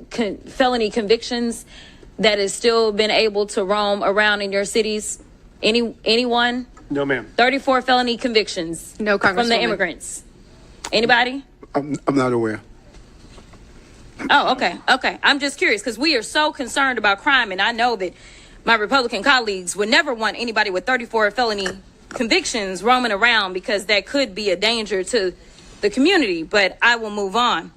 has still been able to roam around in your cities? Anyone? No, ma'am. 34 felony convictions. No, Congresswoman. From the immigrants. Anybody? I'm not aware. Oh, okay. I'm just curious because we are so concerned about crime, and I know that my Republican colleagues would never want anybody with 34 felony convictions roaming around, because that could be a danger to the community. But I will move on.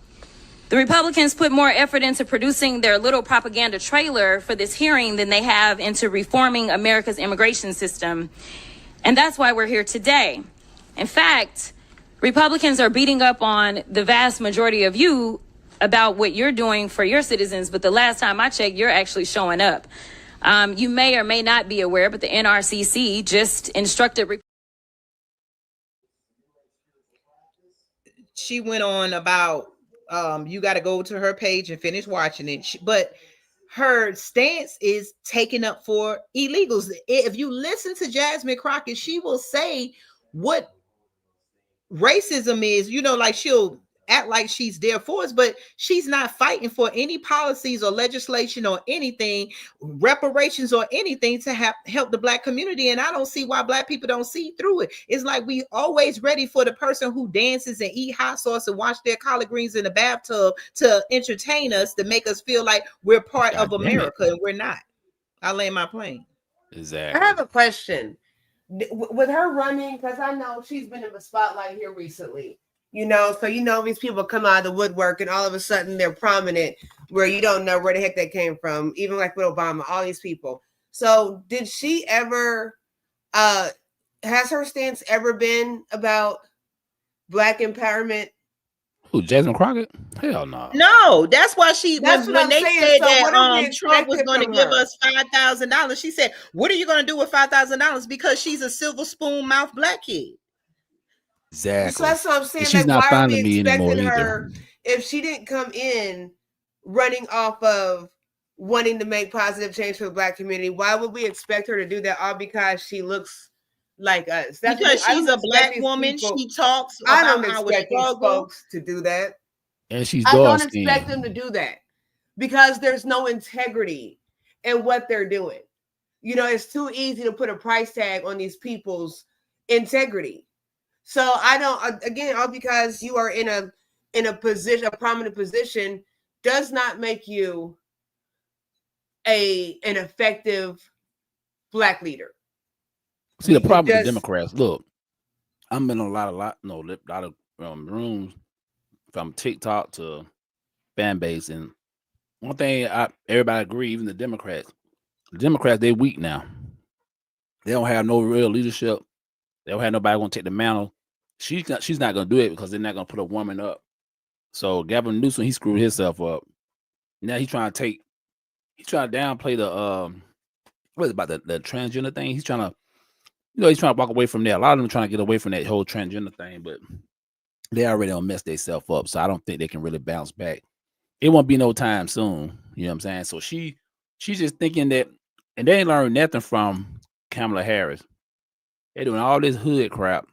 The Republicans put more effort into producing their little propaganda trailer for this hearing than they have into reforming America's immigration system. And that's why we're here today. In fact, Republicans are beating up on the vast majority of you about what you're doing for your citizens. But the last time I checked, you're actually showing up. You may or may not be aware, but the NRCC just instructed. She went on about, you got to go to her page and finish watching it. But her stance is taking up for illegals. If you listen to Jasmine Crockett, she will say what racism is, like she'll act like she's there for us, but she's not fighting for any policies or legislation or anything, reparations or anything to help the black community. And I don't see why black people don't see through it. It's like we always ready for the person who dances and eat hot sauce and wash their collard greens in the bathtub to entertain us, to make us feel like we're part of America, and we're not. I land my plane. Exactly. I have a question. With her running, because I know she's been in the spotlight here recently. So these people come out of the woodwork and all of a sudden they're prominent where you don't know where the heck they came from, even like with Obama, all these people. So did she ever, has her stance ever been about black empowerment? Who, Jasmine Crockett? Hell no. No, that's why when they said that Trump was going to give us $5,000, she said, what are you going to do with $5,000? Because she's a silver spoon mouth black kid. Exactly. So that's what I'm saying. She's not finding me anymore either. If she didn't come in running off of wanting to make positive change for the Black community. Why would we expect her to do that all because she looks like us? That's because she's a Black woman. She talks I don't about our expect these struggle. folks to do that. And she's I dark don't expect them to do that because there's no integrity in what they're doing. You know, it's too easy to put a price tag on these people's integrity. So I don't, again, all because you are in a position, a prominent position, does not make you an effective Black leader. See, the problem with the Democrats, look, I'm in a lot of rooms from TikTok to fan base, and one thing everybody agree, even the Democrats, they weak now. They don't have no real leadership. They don't have nobody going to take the mantle. She's not going to do it because they're not going to put a woman up. So Gavin Newsom, he screwed himself up. Now he's trying to downplay the what is it about the transgender thing? He's trying to walk away from there. A lot of them are trying to get away from that whole transgender thing, but they already don't mess themselves up. So I don't think they can really bounce back. It won't be no time soon. You know what I'm saying? So she's just thinking that, and they ain't learned nothing from Kamala Harris. They're doing all this hood crap,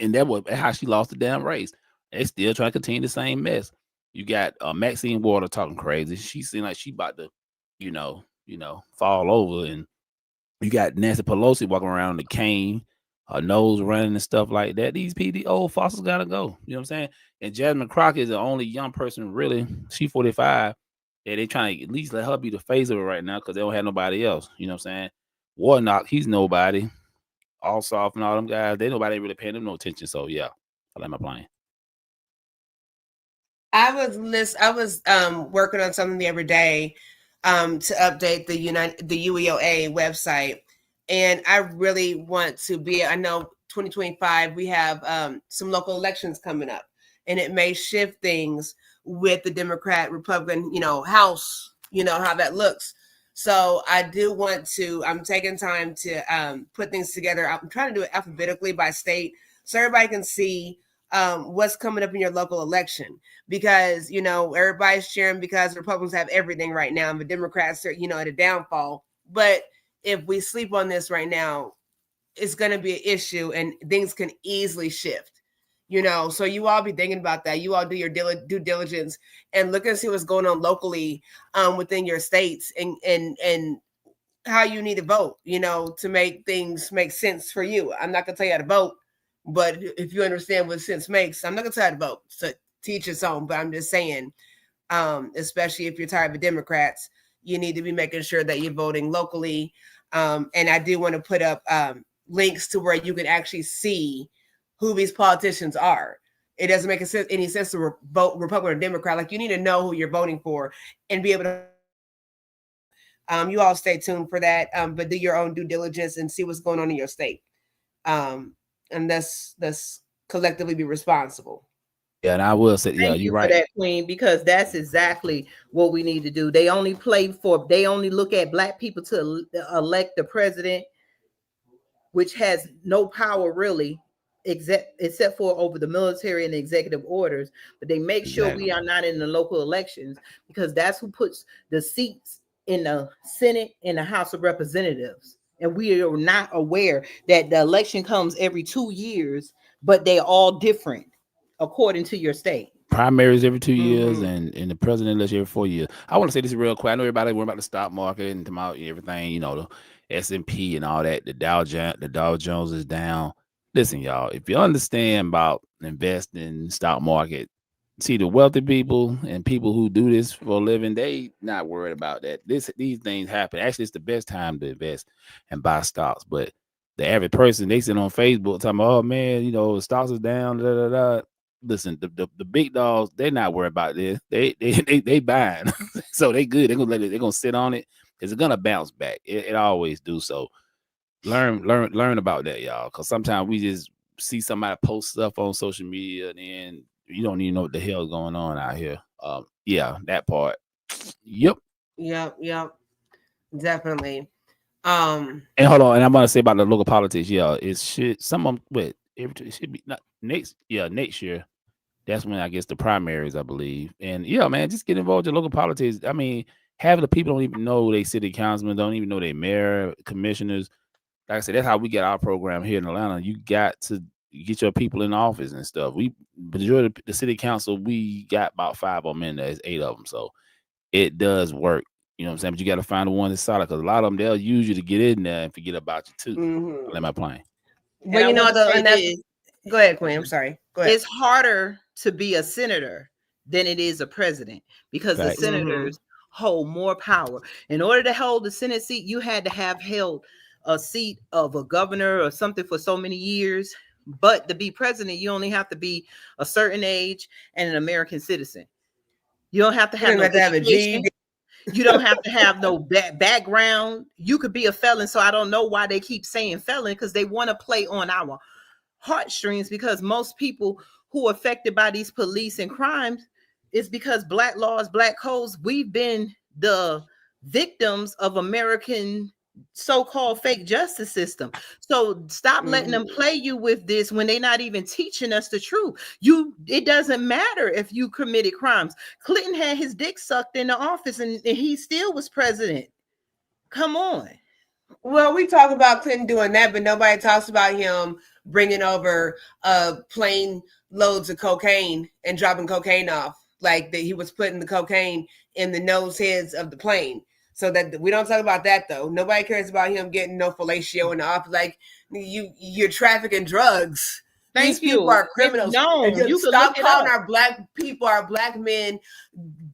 and that was how she lost the damn race. They still trying to continue the same mess. You got Maxine Waters talking crazy. She seemed like she about to, fall over, and you got Nancy Pelosi walking around with a cane, her nose running and stuff like that. These old fossils gotta go. You know what I'm saying? And Jasmine Crockett is the only young person really. She 45. Yeah, they trying to at least let her be the face of it right now because they don't have nobody else. You know what I'm saying? Warnock, he's nobody. All soft and all them guys, nobody really paying them no attention. So yeah, I like my plane. I was working on something the other day to update the UEOA website, and I really want to be. I know 2025 we have some local elections coming up, and it may shift things with the Democrat Republican House. How that looks. So I do want to. I'm taking time to put things together. I'm trying to do it alphabetically by state, so everybody can see what's coming up in your local election, because everybody's cheering because Republicans have everything right now and the Democrats are at a downfall. But if we sleep on this right now, it's going to be an issue and things can easily shift. So you all be thinking about that. You all do your due diligence and look and see what's going on locally within your states and how you need to vote, to make things make sense for you. I'm not gonna tell you how to vote, but if you understand what sense makes, I'm not gonna tell you how to vote. So teach its own, but I'm just saying, especially if you're tired of Democrats, you need to be making sure that you're voting locally. And I do want to put up links to where you can actually see who these politicians are. It doesn't make any sense to vote Republican or Democrat. Like, you need to know who you're voting for and be able to. You all stay tuned for that, but do your own due diligence and see what's going on in your state. And let's collectively be responsible. Yeah, and I will say, yeah, Thank you're you right. for that, Queen, because that's exactly what we need to do. They only look at Black people to elect the president, which has no power really, except for over the military and the executive orders. But they make sure we are not in the local elections, because that's who puts the seats in the Senate and the House of Representatives. And we are not aware that the election comes every 2 years, but they're all different according to your state. Primaries every 2 years, and the president election every 4 years. I want to say this real quick. I know everybody worried about the stock market and about everything, the S&P and all that. The Dow Jones is down. Listen, y'all, if you understand about investing in the stock market, see, the wealthy people and people who do this for a living, they not worried about that. These things happen. Actually, it's the best time to invest and buy stocks. But the average person, they sit on Facebook talking about, oh man, the stocks is down, da da da. Listen, the big dogs, they're not worried about this. They buying, so they good. They're gonna sit on it. It's gonna bounce back. It always do. So learn about that, y'all. Because sometimes we just see somebody post stuff on social media and then you don't even know what the hell is going on out here. Yeah, that part. Yep. Definitely. And hold on, and I'm gonna say about the local politics. Yeah, it should it should be not next year. That's when I guess the primaries, I believe. And yeah, man, just get involved in local politics. I mean, Half of the people don't even know they city councilmen, don't even know they mayor, commissioners. Like I said, that's how we get our program here in Atlanta. You got to get your people in office and stuff. Majority of the city council, we got about 5 of them in there. There's 8 of them, so it does work. You know what I'm saying? But you got to find the one that's solid, because a lot of them, they'll use you to get in there and forget about you too. Mm-hmm. Let my plane. But you know, go ahead, Queen. I'm sorry. Go ahead. It's harder to be a senator than it is a president, because the senators hold more power. In order to hold the Senate seat, you had to have held a seat of a governor or something for so many years. But to be president, you only have to be a certain age and an American citizen. You don't have to have no education. You don't have to have no background. You could be a felon. So I don't know why they keep saying felon, because they want to play on our heartstrings, because most people who are affected by these police and crimes is because Black laws, Black codes, we've been the victims of American so-called fake justice system. So stop letting them play you with this when they're not even teaching us the truth. It doesn't matter if you committed crimes. Clinton had his dick sucked in the office and he still was president. Come on. Well, we talk about Clinton doing that, but nobody talks about him bringing over plane loads of cocaine and dropping cocaine off, like that he was putting the cocaine in the nose heads of the plane. So that we don't talk about that, though. Nobody cares about him getting no fellatio in the office. Like you're trafficking drugs. These people are criminals. No, you stop calling our Black people, our Black men,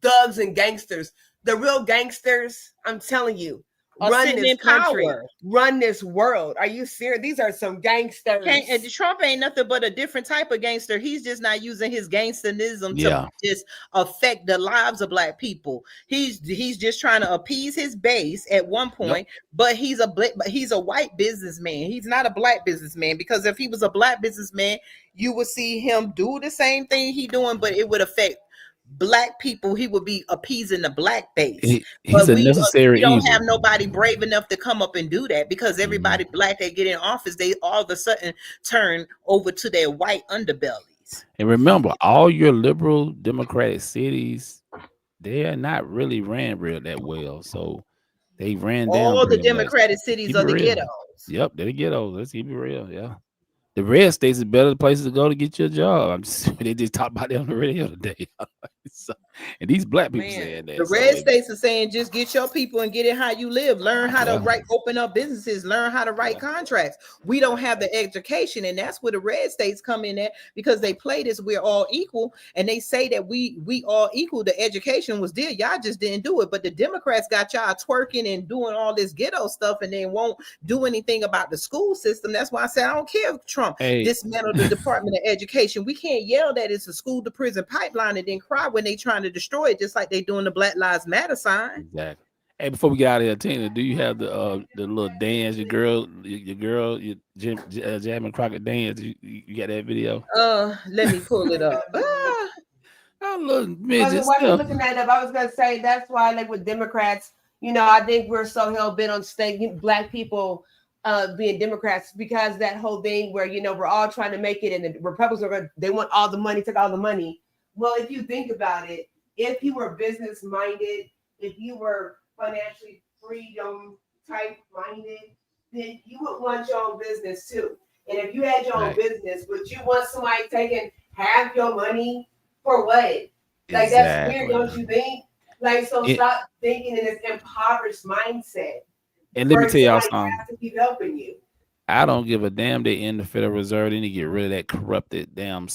thugs and gangsters. The real gangsters, I'm telling you, run this country, run this world. Are you serious? These are some gangsters. Trump ain't nothing but a different type of gangster. He's just not using his gangsterism to just affect the lives of Black people. He's just trying to appease his base at one point, but he's a white businessman. He's not a Black businessman, because if he was a Black businessman, you would see him do the same thing he doing, but it would affect Black people. He would be appeasing the Black base. He's a necessary evil. We don't evil. have nobody brave enough to come up and do that, because everybody Black that get in office, they all of a sudden turn over to their white underbellies. And remember, all your liberal Democratic cities, they are not really ran that well. So they ran down all the Democratic cities are the ghettos. Yep, they're the ghettos. Let's keep it real. Yeah. The red states is better places to go to get your job. They just talked about that on the radio today. And these Black people saying that. The red states are saying just get your people and get it how you live. Learn how to open up businesses. Learn how to write contracts. We don't have the education, and that's where the red states come in at, because they play this we're all equal, and they say that we all equal. The education was there. Y'all just didn't do it. But the Democrats got y'all twerking and doing all this ghetto stuff, and they won't do anything about the school system. That's why I said I don't care if Trump dismantled the Department of Education. We can't yell that it's a school to prison pipeline and then cry when they trying to destroy it, just like they doing the Black Lives Matter sign. Exactly. Hey, before we get out of here, Tina, do you have the little dance, your Jasmine Crockett dance? You got that video? Let me pull it up. While you're looking that up, I was gonna say that's why, like with Democrats, I think we're so hell bent on staying Black people being Democrats, because that whole thing where we're all trying to make it, and the Republicans they want all the money, take all the money. Well, if you think about it, if you were business minded, if you were financially freedom type minded, then you would want your own business too. And if you had your own business, would you want somebody taking half your money for what? Like that's weird, don't you think? Like, so stop thinking in this impoverished mindset. And let me tell y'all something. Have to keep helping you. I don't give a damn. They in the Federal Reserve. They need to get rid of that corrupted damn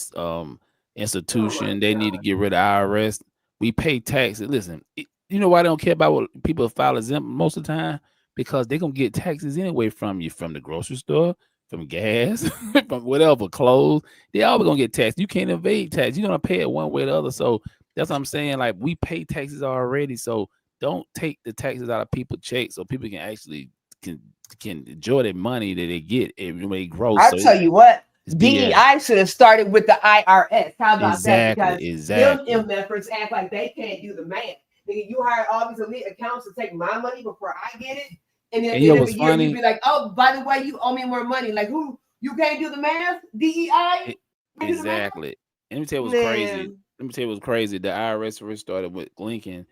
institution. They need to get rid of IRS. We pay taxes. Listen, you know why they don't care about what people file exempt most of the time? Because they're gonna get taxes anyway from you, from the grocery store, from gas, from whatever, clothes. They always gonna get taxed. You can't evade tax. You're gonna pay it one way or the other. So that's what I'm saying. Like, we pay taxes already. So don't take the taxes out of people's checks so people can actually can enjoy the money that they get when they grow. I'll tell you what. DEI should have started with the IRS. How about that? Because them MFers act like they can't do the math. You hire all these elite accountants to take my money before I get it, and then at the end of the year you be like, "Oh, by the way, you owe me more money." Like, who? You can't do the math? DEI? Exactly. Let me tell you what's crazy. Let me tell you what's crazy. The IRS first started with Lincoln.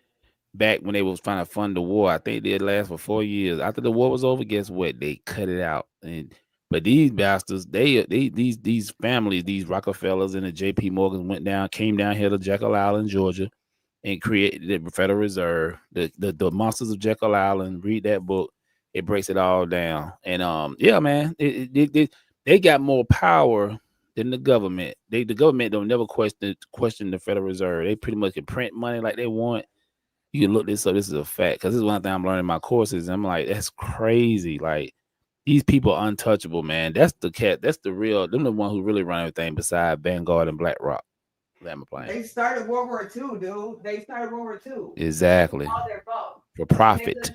back when they was trying to fund the war. I think it last for 4 years. After the war was over, guess what? They cut it out. But these bastards, these families, these Rockefellers and the J.P. Morgans came down here to Jekyll Island, Georgia, and created the Federal Reserve, the Monsters of Jekyll Island. Read that book; it breaks it all down. And yeah, man, they got more power than the government. The government don't never question the Federal Reserve. They pretty much can print money like they want. You can look this up. This is a fact because this is one thing I'm learning in my courses. I'm like, that's crazy. Like these people are untouchable, man. That's the cat. That's the real. Them the one who really run everything beside Vanguard and BlackRock. They started World War II, dude. They started World War II. Exactly. All their fault. For profit.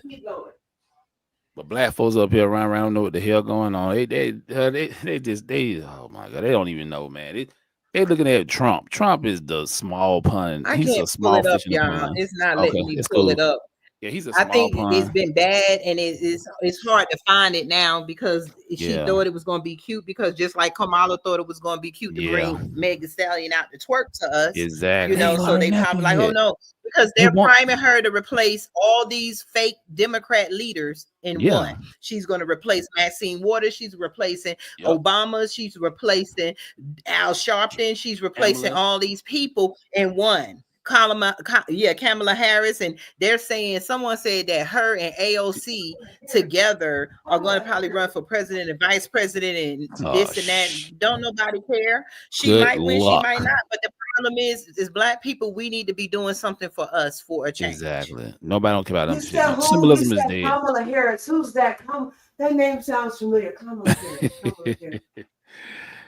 But black folks up here around don't know what the hell going on. They oh my God, they don't even know, man. They looking at Trump. Trump is the small pun. I He's can't a small pull it up, fish in the y'all. pond. It's not letting me it's pull cool. it up. Yeah, he's a I small think pun. it's been bad, and it's hard to find it now because she thought it was going to be cute. Because just like Kamala thought it was going to be cute to bring Meg Thee Stallion out to twerk to us, Exactly. you know. So they probably like, oh no, because they're priming her to replace all these fake Democrat leaders in one. She's going to replace Maxine Waters. She's replacing Obama. She's replacing Al Sharpton. She's replacing all these people in one. Kamala Harris, and they're saying, someone said that her and AOC together are going to probably run for president and vice president and this and that. Don't nobody care. She might win, she might not. But the problem is black people, we need to be doing something for us for a change. Exactly. Nobody don't care about them shit. Symbolism is dead. Kamala Harris. Who's that? That name sounds familiar. Kamala Harris. Kamala Harris.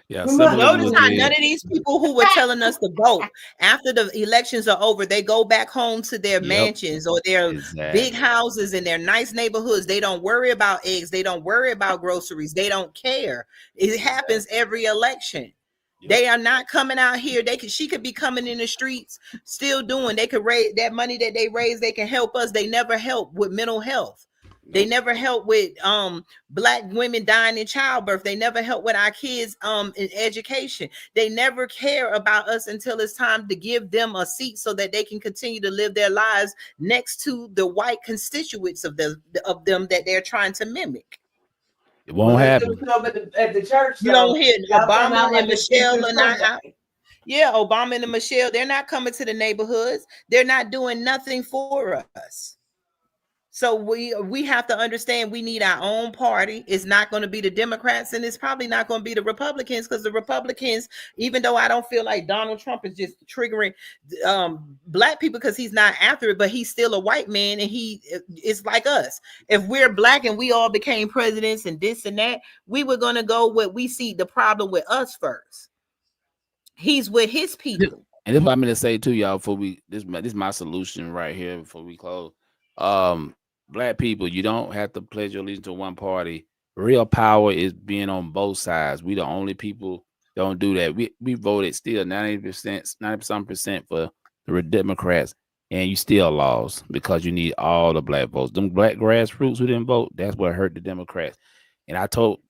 Yeah, notice how none of these people who were telling us to vote after the elections are over, they go back home to their mansions or their big houses in their nice neighborhoods. They don't worry about eggs. They don't worry about groceries. They don't care. It happens every election. They are not coming out here. She could be coming in the streets still doing. They could raise that money that they raise. They can help us. They never help with mental health. They never help with black women dying in childbirth. They never help with our kids in education. They never care about us until it's time to give them a seat so that they can continue to live their lives next to the white constituents of them that they're trying to mimic. It won't happen. At the church, you don't hear Obama and Michelle are not out. Yeah, Obama and Michelle, they're not coming to the neighborhoods. They're not doing nothing for us. So we have to understand we need our own party. It's not going to be the Democrats, and it's probably not going to be the Republicans, because the Republicans, even though I don't feel like Donald Trump is just triggering black people because he's not after it, but he's still a white man, and he is like us. If we're black and we all became presidents and this and that, we were going to go what we see the problem with us first. He's with his people. And this is what I'm going to say too, y'all, before this is my solution right here before we close. Black people, you don't have to pledge your allegiance to one party. Real power is being on both sides. We the only people don't do that. We voted still 90% for the Democrats, and you still lost because you need all the black votes. Them black grassroots who didn't vote, that's what hurt the Democrats. And I told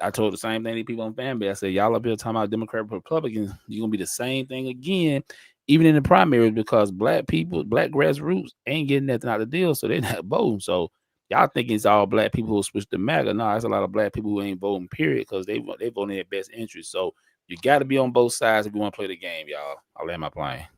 the same thing to people on Fanbase. I said, y'all up here talking about Democrat Republicans, you're gonna be the same thing again. Even in the primaries, because black people, black grassroots ain't getting nothing out of the deal, so they're not voting. So y'all think it's all black people who switch to MAGA. No, there's a lot of black people who ain't voting, period, because they vote in their best interest. So you got to be on both sides if you want to play the game, y'all. I'll land my plane.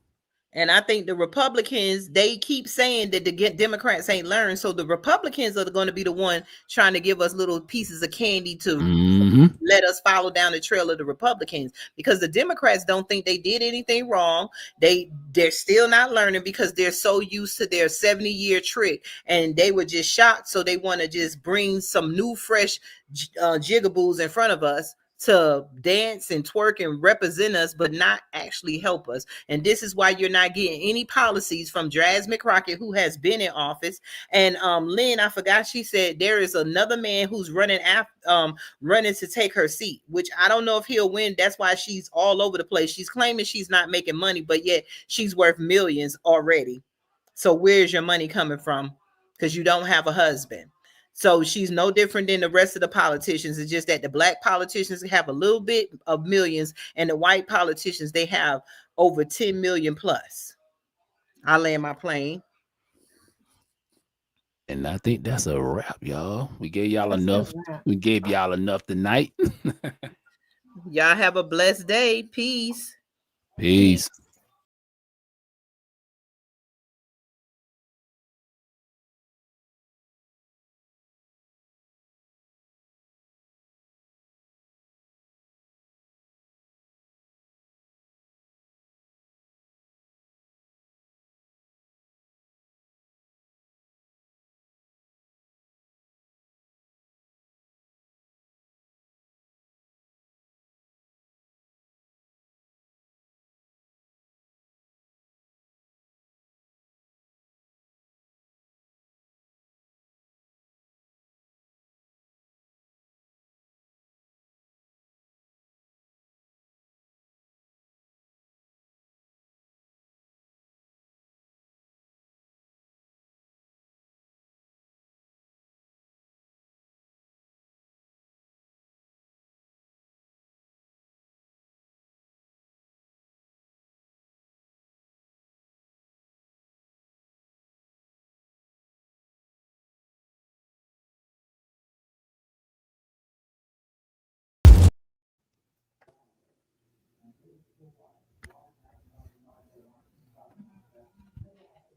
And I think the Republicans, they keep saying that the Democrats ain't learned. So the Republicans are going to be the one trying to give us little pieces of candy to let us follow down the trail of the Republicans, because the Democrats don't think they did anything wrong. They're still not learning because they're so used to their 70-year trick, and they were just shocked. So they want to just bring some new, fresh jigaboos in front of us to dance and twerk and represent us, but not actually help us. And this is why you're not getting any policies from Jasmine Crockett, who has been in office. And Lynn, I forgot, she said there is another man who's running to take her seat, which I don't know if he'll win. That's why she's all over the place. She's claiming she's not making money, but yet she's worth millions already. So where's your money coming from? Because you don't have a husband. So she's no different than the rest of the politicians. It's just that the black politicians have a little bit of millions, and the white politicians, they have over 10 million plus. I land my plane. And I think that's a wrap, y'all. We gave y'all That's a enough. wrap. We gave y'all enough tonight. Y'all have a blessed day. Peace. Peace.